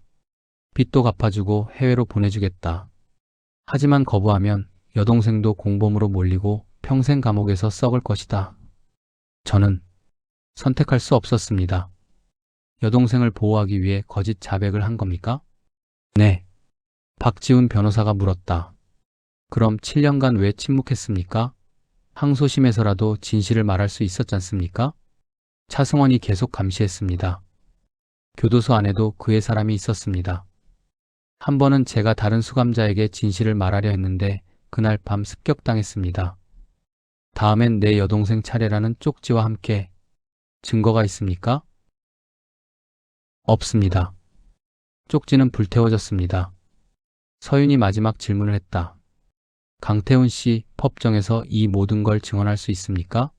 빚도 갚아주고 해외로 보내주겠다. 하지만 거부하면 여동생도 공범으로 몰리고 평생 감옥에서 썩을 것이다. 저는 선택할 수 없었습니다. 여동생을 보호하기 위해 거짓 자백을 한 겁니까? 네. 박지훈 변호사가 물었다. 그럼 7년간 왜 침묵했습니까? 항소심에서라도 진실을 말할 수 있었지 않습니까? 차승원이 계속 감시했습니다. 교도소 안에도 그의 사람이 있었습니다. 한 번은 제가 다른 수감자에게 진실을 말하려 했는데 그날 밤 습격당했습니다. 다음엔 내 여동생 차례라는 쪽지와 함께. 증거가 있습니까? 없습니다. 쪽지는 불태워졌습니다. 서윤이 마지막 질문을 했다. 강태훈 씨, 법정에서 이 모든 걸 증언할 수 있습니까?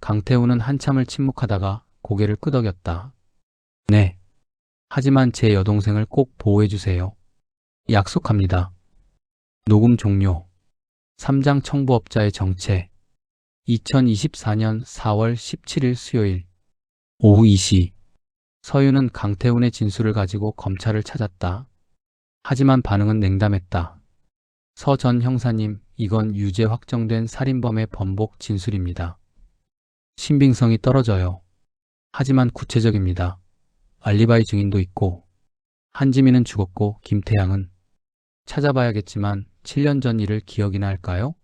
강태훈은 한참을 침묵하다가 고개를 끄덕였다. 네. 하지만 제 여동생을 꼭 보호해 주세요. 약속합니다. 녹음 종료. 3장 청부업자의 정체. 2024년 4월 17일 수요일 오후 2시. 서윤은 강태훈의 진술을 가지고 검찰을 찾았다. 하지만 반응은 냉담했다. 서 전 형사님, 이건 유죄 확정된 살인범의 번복 진술입니다. 신빙성이 떨어져요. 하지만 구체적입니다. 알리바이 증인도 있고, 한지민은 죽었고 김태양은 찾아봐야겠지만 7년 전 일을 기억이나 할까요?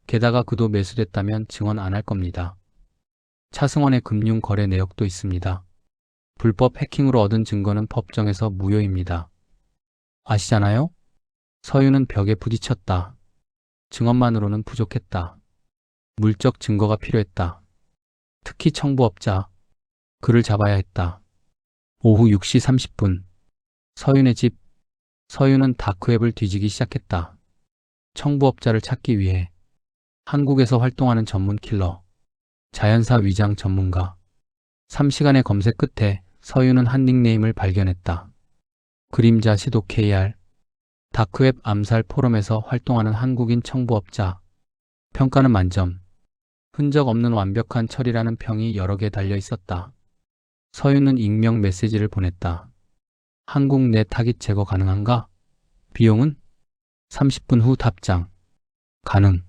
게다가 그도 매수됐다면 증언 안 할 겁니다. 차승원의 금융 거래 내역도 있습니다. 불법 해킹으로 얻은 증거는 법정에서 무효입니다. 아시잖아요? 서윤은 벽에 부딪혔다. 증언만으로는 부족했다. 물적 증거가 필요했다. 특히 청부업자. 그를 잡아야 했다. 오후 6시 30분. 서윤의 집. 서윤은 다크웹을 뒤지기 시작했다. 청부업자를 찾기 위해. 한국에서 활동하는 전문 킬러. 자연사 위장 전문가. 3시간의 검색 끝에 서윤은 한 닉네임을 발견했다. 그림자 시도 KR. 다크웹 암살 포럼에서 활동하는 한국인 청부업자. 평가는 만점. 흔적 없는 완벽한 처리라는 평이 여러 개 달려 있었다. 서윤은 익명 메시지를 보냈다. 한국 내 타깃 제거 가능한가? 비용은? 30분 후 답장. 가능.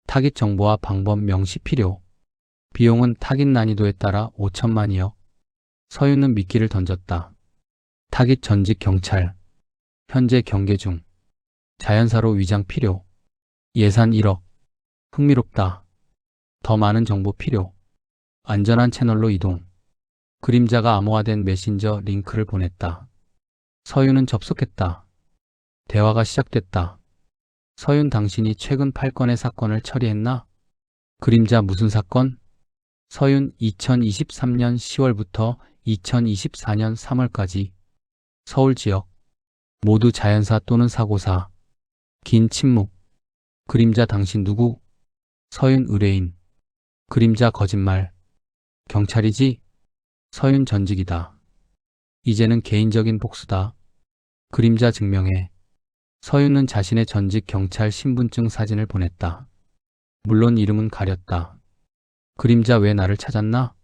타깃 정보와 방법 명시 필요. 비용은 타깃 난이도에 따라 5천만이요. 서윤은 미끼를 던졌다. 타깃 전직 경찰. 현재 경계 중. 자연사로 위장 필요. 예산 1억. 흥미롭다. 더 많은 정보 필요. 안전한 채널로 이동. 그림자가 암호화된 메신저 링크를 보냈다. 서윤은 접속했다. 대화가 시작됐다. 서윤, 당신이 최근 8건의 사건을 처리했나? 그림자, 무슨 사건? 서윤, 2023년 10월부터 2024년 3월까지 서울 지역. 모두 자연사 또는 사고사. 긴 침묵. 그림자, 당신 누구? 서윤 의뢰인. 그림자 거짓말. 경찰이지? 서윤 전직이다. 이제는 개인적인 복수다. 그림자 증명해. 서윤은 자신의 전직 경찰 신분증 사진을 보냈다. 물론 이름은 가렸다. 그림자 왜 나를 찾았나?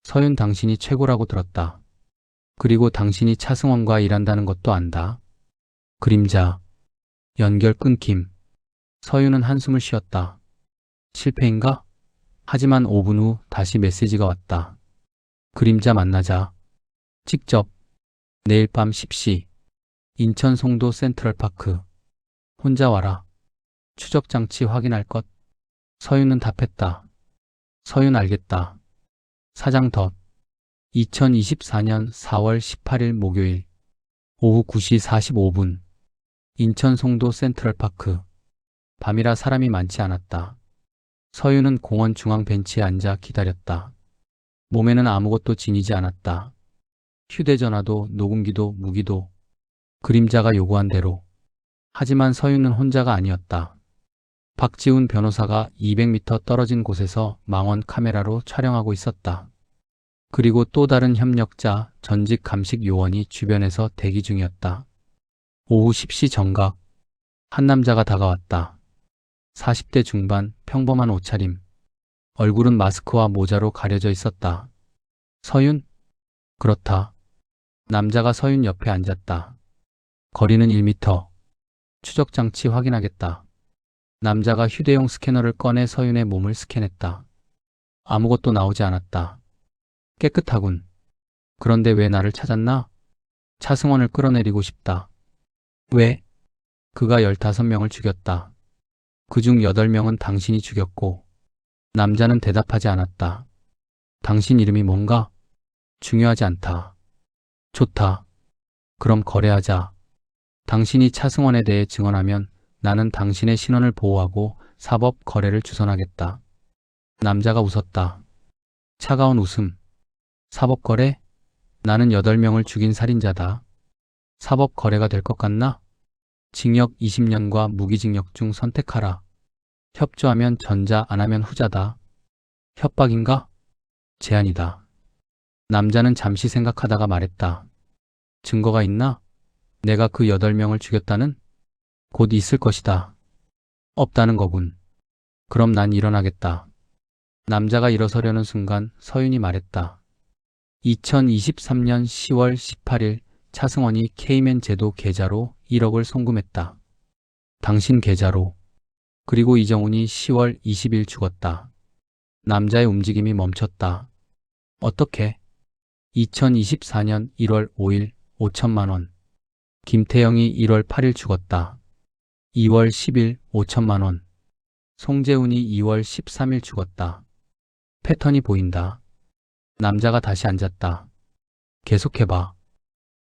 서윤 당신이 최고라고 들었다. 그리고 당신이 차승원과 일한다는 것도 안다. 그림자. 연결 끊김. 서윤은 한숨을 쉬었다. 실패인가? 하지만 5분 후 다시 메시지가 왔다. 그림자 만나자. 직접. 내일 밤 10시. 인천 송도 센트럴파크. 혼자 와라. 추적장치 확인할 것. 서윤은 답했다. 서윤 알겠다. 사장 덧. 2024년 4월 18일 목요일 오후 9시 45분 인천 송도 센트럴파크. 밤이라 사람이 많지 않았다. 서윤은 공원 중앙 벤치에 앉아 기다렸다. 몸에는 아무것도 지니지 않았다. 휴대전화도 녹음기도 무기도 그림자가 요구한 대로. 하지만 서윤은 혼자가 아니었다. 박지훈 변호사가 200m 떨어진 곳에서 망원 카메라로 촬영하고 있었다. 그리고 또 다른 협력자 전직 감식 요원이 주변에서 대기 중이었다. 오후 10시 정각. 한 남자가 다가왔다. 40대 중반, 평범한 옷차림. 얼굴은 마스크와 모자로 가려져 있었다. 서윤? 그렇다. 남자가 서윤 옆에 앉았다. 거리는 1m. 추적장치 확인하겠다. 남자가 휴대용 스캐너를 꺼내 서윤의 몸을 스캔했다. 아무것도 나오지 않았다. 깨끗하군. 그런데 왜 나를 찾았나? 차승원을 끌어내리고 싶다. 왜? 그가 15명을 죽였다. 그중 8명은 당신이 죽였고. 남자는 대답하지 않았다. 당신 이름이 뭔가? 중요하지 않다. 좋다. 그럼 거래하자. 당신이 차승원에 대해 증언하면 나는 당신의 신원을 보호하고 사법 거래를 주선하겠다. 남자가 웃었다. 차가운 웃음. 사법 거래? 나는 8명을 죽인 살인자다. 사법 거래가 될 것 같나? 징역 20년과 무기징역 중 선택하라. 협조하면 전자, 안 하면 후자다. 협박인가? 제안이다. 남자는 잠시 생각하다가 말했다. 증거가 있나? 내가 그 8명을 죽였다는? 곧 있을 것이다. 없다는 거군. 그럼 난 일어나겠다. 남자가 일어서려는 순간 서윤이 말했다. 2023년 10월 18일 차승원이 K맨 제도 계좌로 1억을 송금했다. 당신 계좌로. 그리고 이정훈이 10월 20일 죽었다. 남자의 움직임이 멈췄다. 어떻게? 2024년 1월 5일 5천만 원. 김태영이 1월 8일 죽었다. 2월 10일 5천만 원. 송재훈이 2월 13일 죽었다. 패턴이 보인다. 남자가 다시 앉았다. 계속해봐.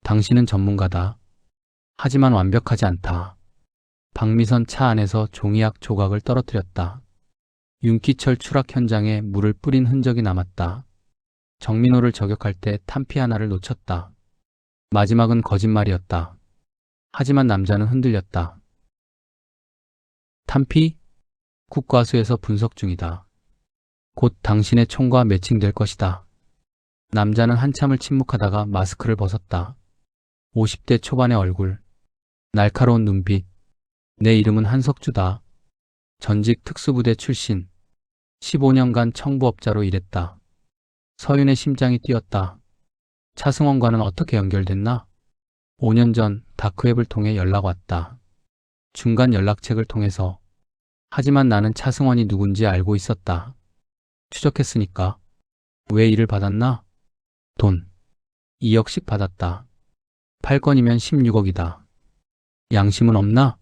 당신은 전문가다. 하지만 완벽하지 않다. 박미선 차 안에서 종이약 조각을 떨어뜨렸다. 윤기철 추락 현장에 물을 뿌린 흔적이 남았다. 정민호를 저격할 때 탄피 하나를 놓쳤다. 마지막은 거짓말이었다. 하지만 남자는 흔들렸다. 탄피? 국과수에서 분석 중이다. 곧 당신의 총과 매칭될 것이다. 남자는 한참을 침묵하다가 마스크를 벗었다. 50대 초반의 얼굴, 날카로운 눈빛. 내 이름은 한석주다. 전직 특수부대 출신. 15년간 청부업자로 일했다. 서윤의 심장이 뛰었다. 차승원과는 어떻게 연결됐나? 5년 전 다크웹을 통해 연락 왔다. 중간 연락책을 통해서. 하지만 나는 차승원이 누군지 알고 있었다. 추적했으니까. 왜 일을 받았나? 돈. 2억씩 받았다. 8건이면 16억이다. 양심은 없나?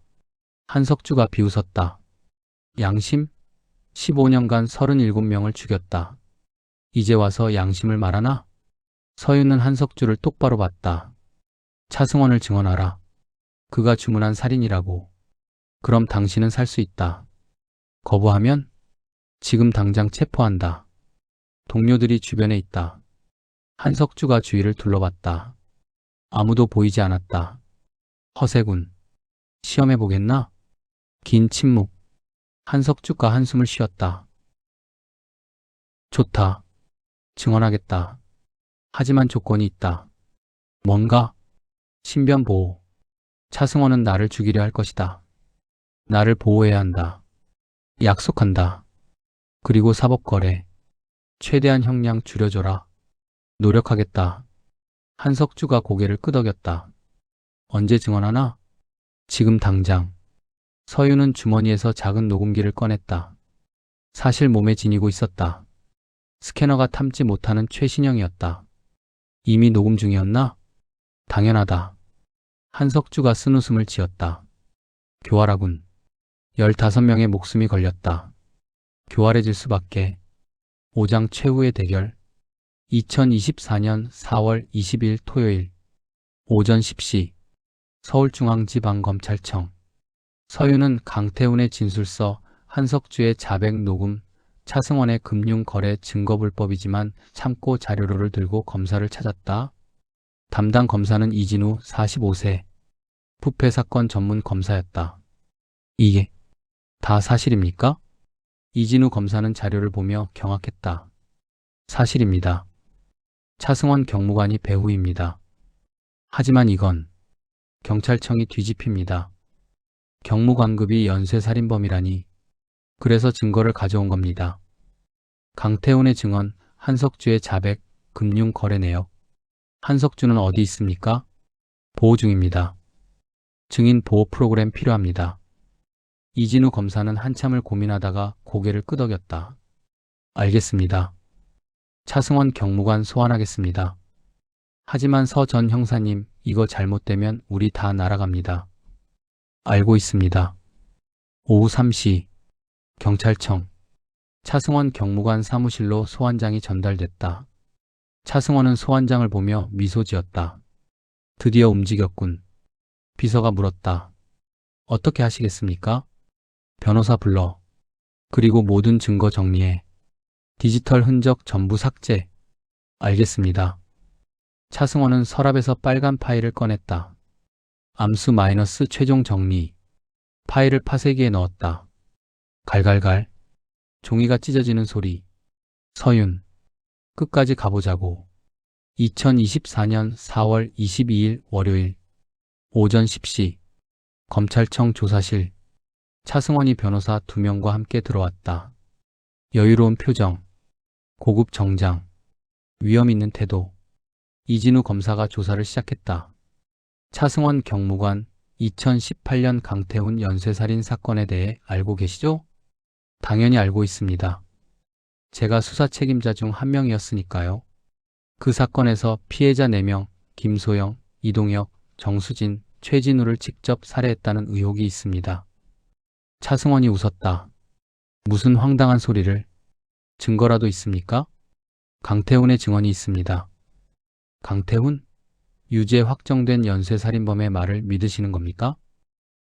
한석주가 비웃었다. 양심? 15년간 37명을 죽였다. 이제 와서 양심을 말하나? 서윤은 한석주를 똑바로 봤다. 차승원을 증언하라. 그가 주문한 살인이라고. 그럼 당신은 살 수 있다. 거부하면? 지금 당장 체포한다. 동료들이 주변에 있다. 한석주가 주위를 둘러봤다. 아무도 보이지 않았다. 허세군. 시험해보겠나? 긴 침묵. 한석주가 한숨을 쉬었다. 좋다. 증언하겠다. 하지만 조건이 있다. 뭔가? 신변보호. 차승원은 나를 죽이려 할 것이다. 나를 보호해야 한다. 약속한다. 그리고 사법거래. 최대한 형량 줄여줘라. 노력하겠다. 한석주가 고개를 끄덕였다. 언제 증언하나? 지금 당장. 서유는 주머니에서 작은 녹음기를 꺼냈다. 사실 몸에 지니고 있었다. 스캐너가 탐지 못하는 최신형이었다. 이미 녹음 중이었나? 당연하다. 한석주가 쓴웃음을 지었다. 교활하군. 15명의 목숨이 걸렸다. 교활해질 수밖에. 5장 최후의 대결. 2024년 4월 20일 토요일 오전 10시 서울중앙지방검찰청. 서유는 강태훈의 진술서, 한석주의 자백 녹음, 차승원의 금융거래 증거불법이지만 참고 자료로를 들고 검사를 찾았다. 담당 검사는 이진우 45세, 부패 사건 전문 검사였다. 이게 다 사실입니까? 이진우 검사는 자료를 보며 경악했다. 사실입니다. 차승원 경무관이 배후입니다. 하지만 이건 경찰청이 뒤집힙니다. 경무관급이 연쇄살인범이라니. 그래서 증거를 가져온 겁니다. 강태훈의 증언, 한석주의 자백, 금융거래 내역. 한석주는 어디 있습니까? 보호 중입니다. 증인 보호 프로그램 필요합니다. 이진우 검사는 한참을 고민하다가 고개를 끄덕였다. 알겠습니다. 차승원 경무관 소환하겠습니다. 하지만 서 전 형사님, 이거 잘못되면 우리 다 날아갑니다. 알고 있습니다. 오후 3시 경찰청. 차승원 경무관 사무실로 소환장이 전달됐다. 차승원은 소환장을 보며 미소 지었다. 드디어 움직였군. 비서가 물었다. 어떻게 하시겠습니까? 변호사 불러. 그리고 모든 증거 정리해. 디지털 흔적 전부 삭제. 알겠습니다. 차승원은 서랍에서 빨간 파일을 꺼냈다. 암수 마이너스 최종 정리. 파일을 파쇄기에 넣었다. 갈갈갈. 종이가 찢어지는 소리. 서윤. 끝까지 가보자고. 2024년 4월 22일 월요일 오전 10시 검찰청 조사실. 차승원이 변호사 2명과 함께 들어왔다. 여유로운 표정, 고급 정장, 위험 있는 태도. 이진우 검사가 조사를 시작했다. 차승원 경무관, 2018년 강태훈 연쇄살인 사건에 대해 알고 계시죠? 당연히 알고 있습니다. 제가 수사 책임자 중 한 명이었으니까요. 그 사건에서 피해자 4명, 김소영, 이동혁, 정수진, 최진우를 직접 살해했다는 의혹이 있습니다. 차승원이 웃었다. 무슨 황당한 소리를. 증거라도 있습니까? 강태훈의 증언이 있습니다. 강태훈? 유죄 확정된 연쇄살인범의 말을 믿으시는 겁니까?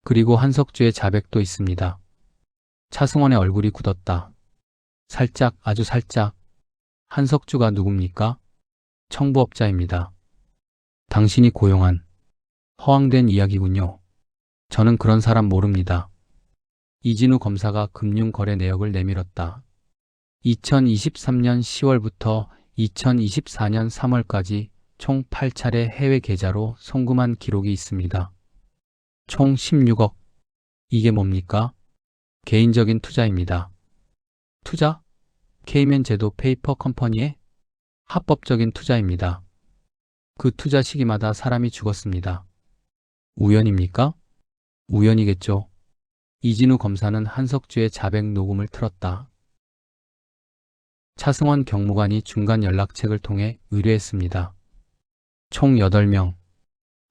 그리고 한석주의 자백도 있습니다. 차승원의 얼굴이 굳었다. 살짝, 아주 살짝. 한석주가 누굽니까? 청부업자입니다. 당신이 고용한 허황된 이야기군요. 저는 그런 사람 모릅니다. 이진우 검사가 금융거래 내역을 내밀었다. 2023년 10월부터 2024년 3월까지 총 8차례 해외 계좌로 송금한 기록이 있습니다. 총 16억. 이게 뭡니까? 개인적인 투자입니다. 투자? 케이맨 제도 페이퍼 컴퍼니에? 합법적인 투자입니다. 그 투자 시기마다 사람이 죽었습니다. 우연입니까? 우연이겠죠. 이진우 검사는 한석주의 자백 녹음을 틀었다. 차승원 경무관이 중간 연락책을 통해 의뢰했습니다. 총 8명,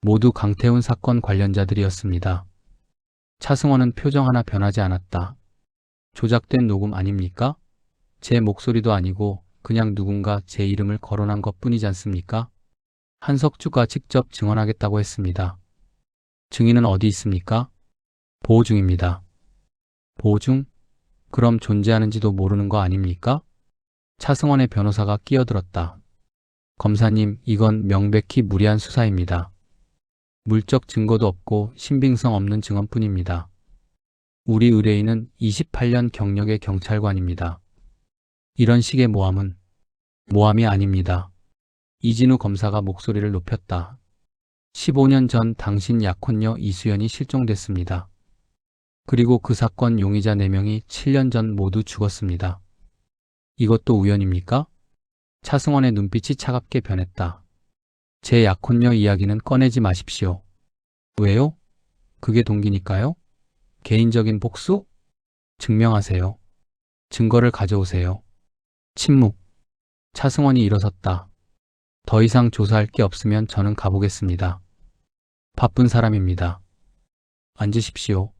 모두 강태훈 사건 관련자들이었습니다. 차승원은 표정 하나 변하지 않았다. 조작된 녹음 아닙니까? 제 목소리도 아니고 그냥 누군가 제 이름을 거론한 것뿐이지 않습니까? 한석주가 직접 증언하겠다고 했습니다. 증인은 어디 있습니까? 보호 중입니다. 보호 중? 그럼 존재하는지도 모르는 거 아닙니까? 차승원의 변호사가 끼어들었다. 검사님, 이건 명백히 무리한 수사입니다. 물적 증거도 없고 신빙성 없는 증언뿐입니다. 우리 의뢰인은 28년 경력의 경찰관입니다. 이런 식의 모함이 아닙니다. 이진우 검사가 목소리를 높였다. 15년 전 당신 약혼녀 이수연이 실종됐습니다. 그리고 그 사건 용의자 4명이 7년 전 모두 죽었습니다. 이것도 우연입니까? 차승원의 눈빛이 차갑게 변했다. 제 약혼녀 이야기는 꺼내지 마십시오. 왜요? 그게 동기니까요? 개인적인 복수? 증명하세요. 증거를 가져오세요. 침묵. 차승원이 일어섰다. 더 이상 조사할 게 없으면 저는 가보겠습니다. 바쁜 사람입니다. 앉으십시오.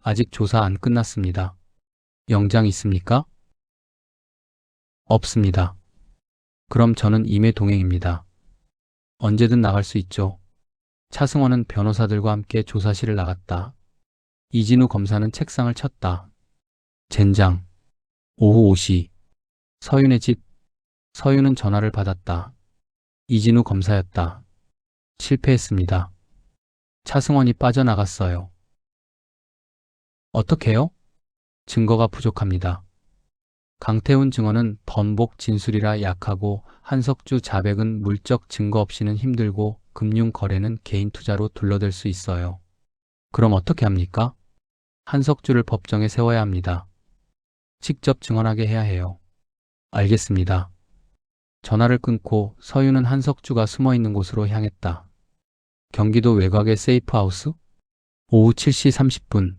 아직 조사 안 끝났습니다. 영장 있습니까? 없습니다. 그럼 저는 임의 동행입니다. 언제든 나갈 수 있죠. 차승원은 변호사들과 함께 조사실을 나갔다. 이진우 검사는 책상을 쳤다. 젠장. 오후 5시. 서윤의 집. 서윤은 전화를 받았다. 이진우 검사였다. 실패했습니다. 차승원이 빠져나갔어요. 어떻게요? 증거가 부족합니다. 강태훈 증언은 번복 진술이라 약하고 한석주 자백은 물적 증거 없이는 힘들고 금융 거래는 개인 투자로 둘러댈 수 있어요. 그럼 어떻게 합니까? 한석주를 법정에 세워야 합니다. 직접 증언하게 해야 해요. 알겠습니다. 전화를 끊고 서윤은 한석주가 숨어있는 곳으로 향했다. 경기도 외곽의 세이프하우스? 오후 7시 30분.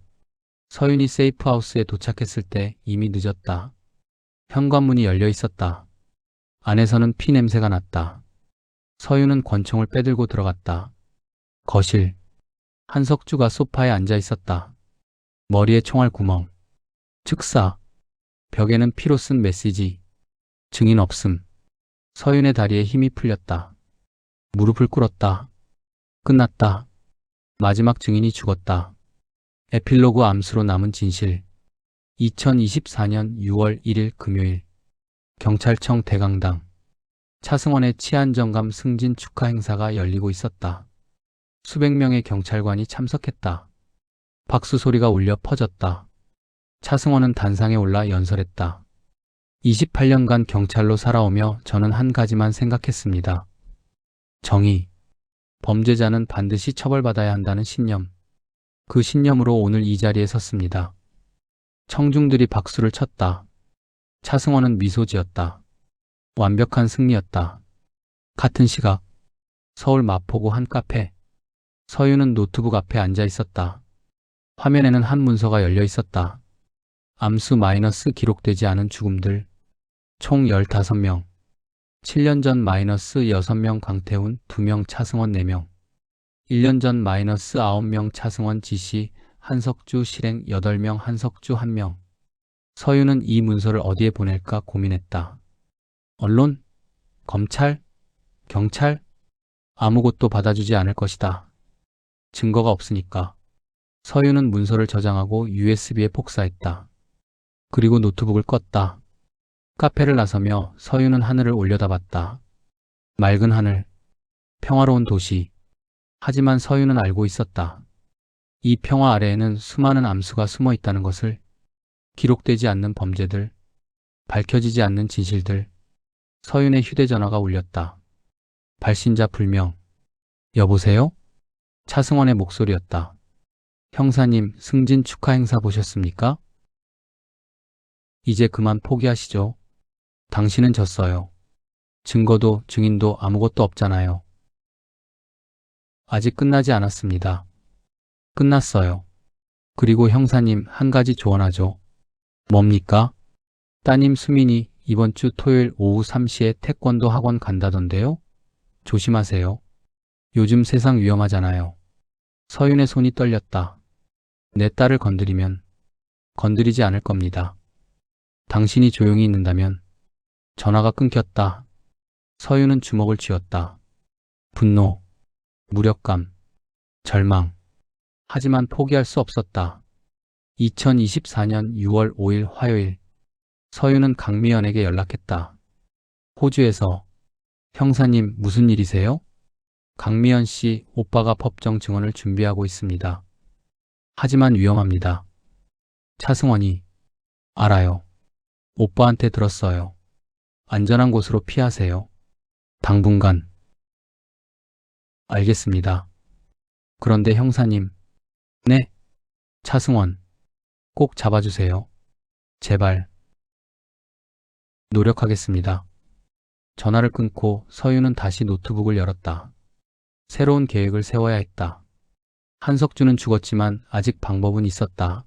서윤이 세이프하우스에 도착했을 때 이미 늦었다. 현관문이 열려 있었다. 안에서는 피 냄새가 났다. 서윤은 권총을 빼들고 들어갔다. 거실. 한석주가 소파에 앉아 있었다. 머리에 총알 구멍. 즉사. 벽에는 피로 쓴 메시지. 증인 없음. 서윤의 다리에 힘이 풀렸다. 무릎을 꿇었다. 끝났다. 마지막 증인이 죽었다. 에필로그 암수로 남은 진실. 2024년 6월 1일 금요일. 경찰청 대강당. 차승원의 치안정감 승진 축하 행사가 열리고 있었다. 수백 명의 경찰관이 참석했다. 박수 소리가 울려 퍼졌다. 차승원은 단상에 올라 연설했다. 28년간 경찰로 살아오며 저는 한 가지만 생각했습니다. 정의. 범죄자는 반드시 처벌받아야 한다는 신념. 그 신념으로 오늘 이 자리에 섰습니다. 청중들이 박수를 쳤다. 차승원은 미소 지었다. 완벽한 승리였다. 같은 시각. 서울 마포구 한 카페. 서윤은 노트북 앞에 앉아 있었다. 화면에는 한 문서가 열려 있었다. 암수 마이너스 기록되지 않은 죽음들. 총 15명. 7년 전 마이너스 6명 강태훈 2명 차승원 4명. 1년 전 마이너스 9명 차승원 지시 한석주 실행 8명 한석주 1명. 서윤은 이 문서를 어디에 보낼까 고민했다. 언론? 검찰? 경찰? 아무것도 받아주지 않을 것이다. 증거가 없으니까. 서윤은 문서를 저장하고 USB에 복사했다. 그리고 노트북을 껐다. 카페를 나서며 서윤은 하늘을 올려다봤다. 맑은 하늘, 평화로운 도시. 하지만 서윤은 알고 있었다. 이 평화 아래에는 수많은 암수가 숨어 있다는 것을. 기록되지 않는 범죄들, 밝혀지지 않는 진실들. 서윤의 휴대전화가 울렸다. 발신자 불명. 여보세요? 차승원의 목소리였다. 형사님, 승진 축하 행사 보셨습니까? 이제 그만 포기하시죠. 당신은 졌어요. 증거도 증인도 아무것도 없잖아요. 아직 끝나지 않았습니다. 끝났어요. 그리고 형사님, 한 가지 조언하죠. 뭡니까? 따님 수민이 이번 주 토요일 오후 3시에 태권도 학원 간다던데요? 조심하세요. 요즘 세상 위험하잖아요. 서윤의 손이 떨렸다. 내 딸을 건드리면 건드리지 않을 겁니다. 당신이 조용히 있는다면. 전화가 끊겼다. 서윤은 주먹을 쥐었다. 분노, 무력감, 절망. 하지만 포기할 수 없었다. 2024년 6월 5일 화요일. 서윤은 강미연에게 연락했다. 호주에서. 형사님, 무슨 일이세요? 강미연 씨, 오빠가 법정 증언을 준비하고 있습니다. 하지만 위험합니다. 차승원이 알아요. 오빠한테 들었어요. 안전한 곳으로 피하세요. 당분간. 알겠습니다. 그런데 형사님. 네? 차승원. 꼭 잡아주세요. 제발. 노력하겠습니다. 전화를 끊고 서유는 다시 노트북을 열었다. 새로운 계획을 세워야 했다. 한석준은 죽었지만 아직 방법은 있었다.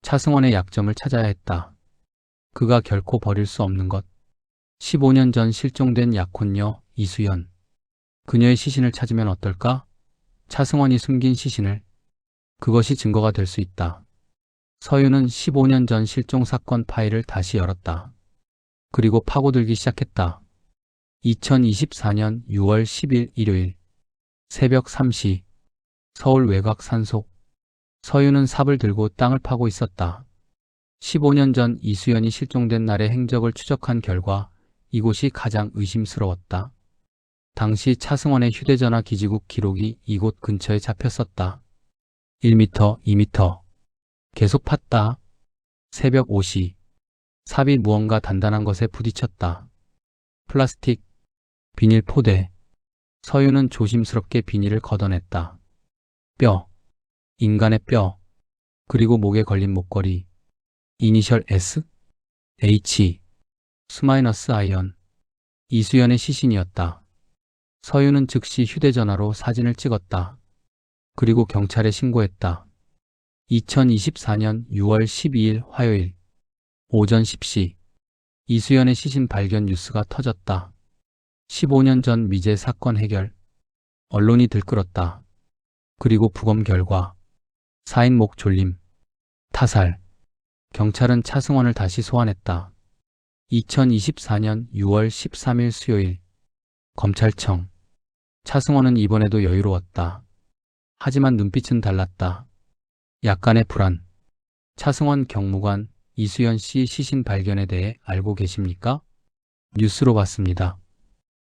차승원의 약점을 찾아야 했다. 그가 결코 버릴 수 없는 것. 15년 전 실종된 약혼녀 이수연. 그녀의 시신을 찾으면 어떨까? 차승원이 숨긴 시신을. 그것이 증거가 될 수 있다. 서유는 15년 전 실종 사건 파일을 다시 열었다. 그리고 파고들기 시작했다. 2024년 6월 10일 일요일 새벽 3시 서울 외곽 산속. 서유는 삽을 들고 땅을 파고 있었다. 15년 전 이수연이 실종된 날의 행적을 추적한 결과 이곳이 가장 의심스러웠다. 당시 차승원의 휴대전화 기지국 기록이 이곳 근처에 잡혔었다. 1m, 2m. 계속 팠다. 새벽 5시. 삽이 무언가 단단한 것에 부딪혔다. 플라스틱, 비닐 포대. 서유는 조심스럽게 비닐을 걷어냈다. 뼈. 인간의 뼈. 그리고 목에 걸린 목걸이. 이니셜 S? H. 수마이너스 아이언. 이수연의 시신이었다. 서유는 즉시 휴대전화로 사진을 찍었다. 그리고 경찰에 신고했다. 2024년 6월 12일 화요일 오전 10시 이수연의 시신 발견 뉴스가 터졌다. 15년 전 미제 사건 해결. 언론이 들끓었다. 그리고 부검 결과 사인 목 졸림, 타살. 경찰은 차승원을 다시 소환했다. 2024년 6월 13일 수요일 검찰청. 차승원은 이번에도 여유로웠다. 하지만 눈빛은 달랐다. 약간의 불안. 차승원 경무관, 이수연 씨 시신 발견에 대해 알고 계십니까? 뉴스로 봤습니다.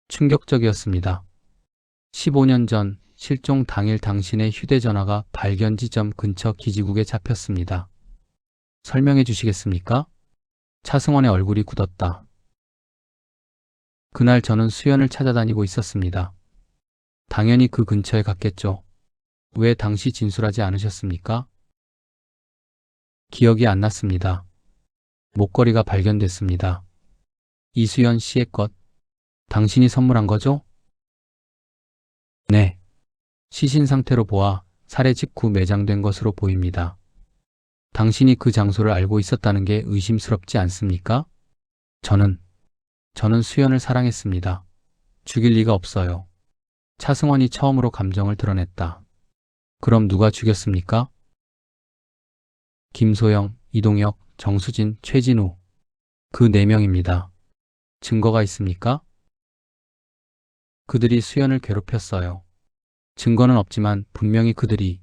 충격적이었습니다. 15년 전 실종 당일 당신의 휴대전화가 발견 지점 근처 기지국에 잡혔습니다. 설명해 주시겠습니까? 차승원의 얼굴이 굳었다. 그날 저는 수연을 찾아다니고 있었습니다. 당연히 그 근처에 갔겠죠. 왜 당시 진술하지 않으셨습니까? 기억이 안 났습니다. 목걸이가 발견됐습니다. 이수연 씨의 것. 당신이 선물한 거죠? 네. 시신 상태로 보아 살해 직후 매장된 것으로 보입니다. 당신이 그 장소를 알고 있었다는 게 의심스럽지 않습니까? 저는 수연을 사랑했습니다. 죽일 리가 없어요. 차승원이 처음으로 감정을 드러냈다. 그럼 누가 죽였습니까? 김소영, 이동혁, 정수진, 최진우. 그 4명입니다. 증거가 있습니까? 그들이 수연을 괴롭혔어요. 증거는 없지만 분명히 그들이.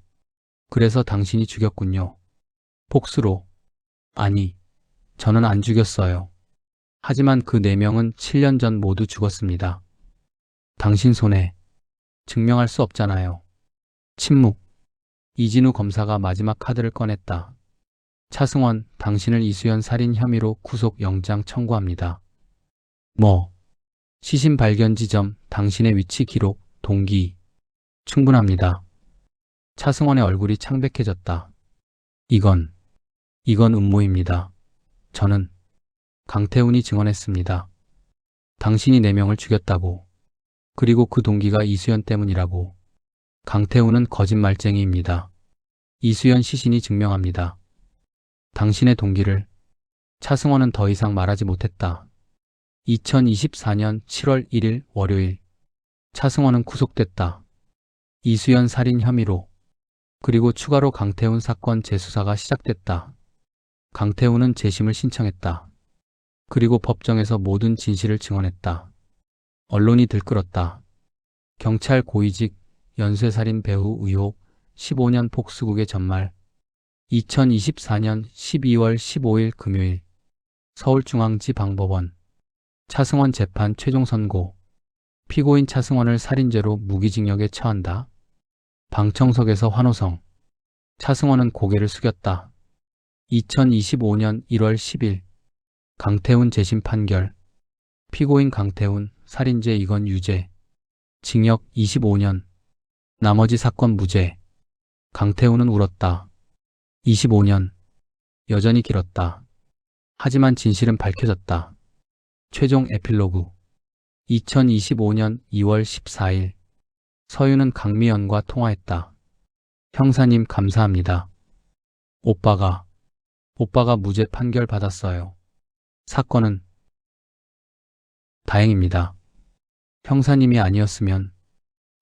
그래서 당신이 죽였군요. 복수로. 아니, 저는 안 죽였어요. 하지만 그 4명은 7년 전 모두 죽었습니다. 당신 손에. 증명할 수 없잖아요. 침묵. 이진우 검사가 마지막 카드를 꺼냈다. 차승원, 당신을 이수연 살인 혐의로 구속 영장 청구합니다. 시신 발견 지점, 당신의 위치 기록, 동기. 충분합니다. 차승원의 얼굴이 창백해졌다. 이건 음모입니다. 저는 강태훈이 증언했습니다. 당신이 4명을 죽였다고. 그리고 그 동기가 이수연 때문이라고. 강태훈은 거짓말쟁이입니다. 이수연 시신이 증명합니다. 당신의 동기를. 차승원은 더 이상 말하지 못했다. 2024년 7월 1일 월요일 차승원은 구속됐다. 이수연 살인 혐의로. 그리고 추가로 강태훈 사건 재수사가 시작됐다. 강태훈은 재심을 신청했다. 그리고 법정에서 모든 진실을 증언했다. 언론이 들끓었다. 경찰 고위직 연쇄살인 배후 의혹 15년 복수국의 전말. 2024년 12월 15일 금요일 서울중앙지방법원. 차승원 재판 최종 선고. 피고인 차승원을 살인죄로 무기징역에 처한다. 방청석에서 환호성. 차승원은 고개를 숙였다. 2025년 1월 10일 강태훈 재심 판결. 피고인 강태훈, 살인죄 이건 유죄. 징역 25년. 나머지 사건 무죄. 강태훈은 울었다. 25년. 여전히 길었다. 하지만 진실은 밝혀졌다. 최종 에필로그. 2025년 2월 14일. 서윤은 강미연과 통화했다. 형사님 감사합니다. 오빠가 무죄 판결 받았어요. 사건은 다행입니다. 형사님이 아니었으면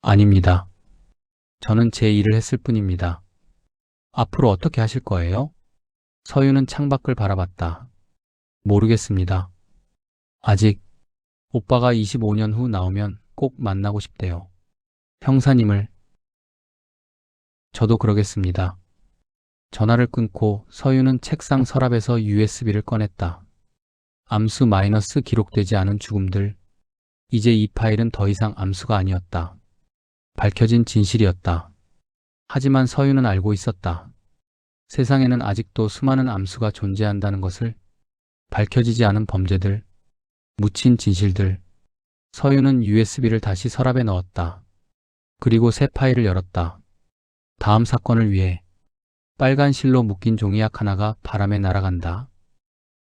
아닙니다. 저는 제 일을 했을 뿐입니다. 앞으로 어떻게 하실 거예요? 서윤은 창밖을 바라봤다. 모르겠습니다. 아직 오빠가 25년 후 나오면 꼭 만나고 싶대요. 형사님을. 저도 그러겠습니다. 전화를 끊고 서윤은 책상 서랍에서 USB를 꺼냈다. 암수 마이너스 기록되지 않은 죽음들. 이제 이 파일은 더 이상 암수가 아니었다. 밝혀진 진실이었다. 하지만 서윤은 알고 있었다. 세상에는 아직도 수많은 암수가 존재한다는 것을. 밝혀지지 않은 범죄들, 묻힌 진실들. 서윤은 USB를 다시 서랍에 넣었다. 그리고 새 파일을 열었다. 다음 사건을 위해. 빨간 실로 묶인 종이약 하나가 바람에 날아간다.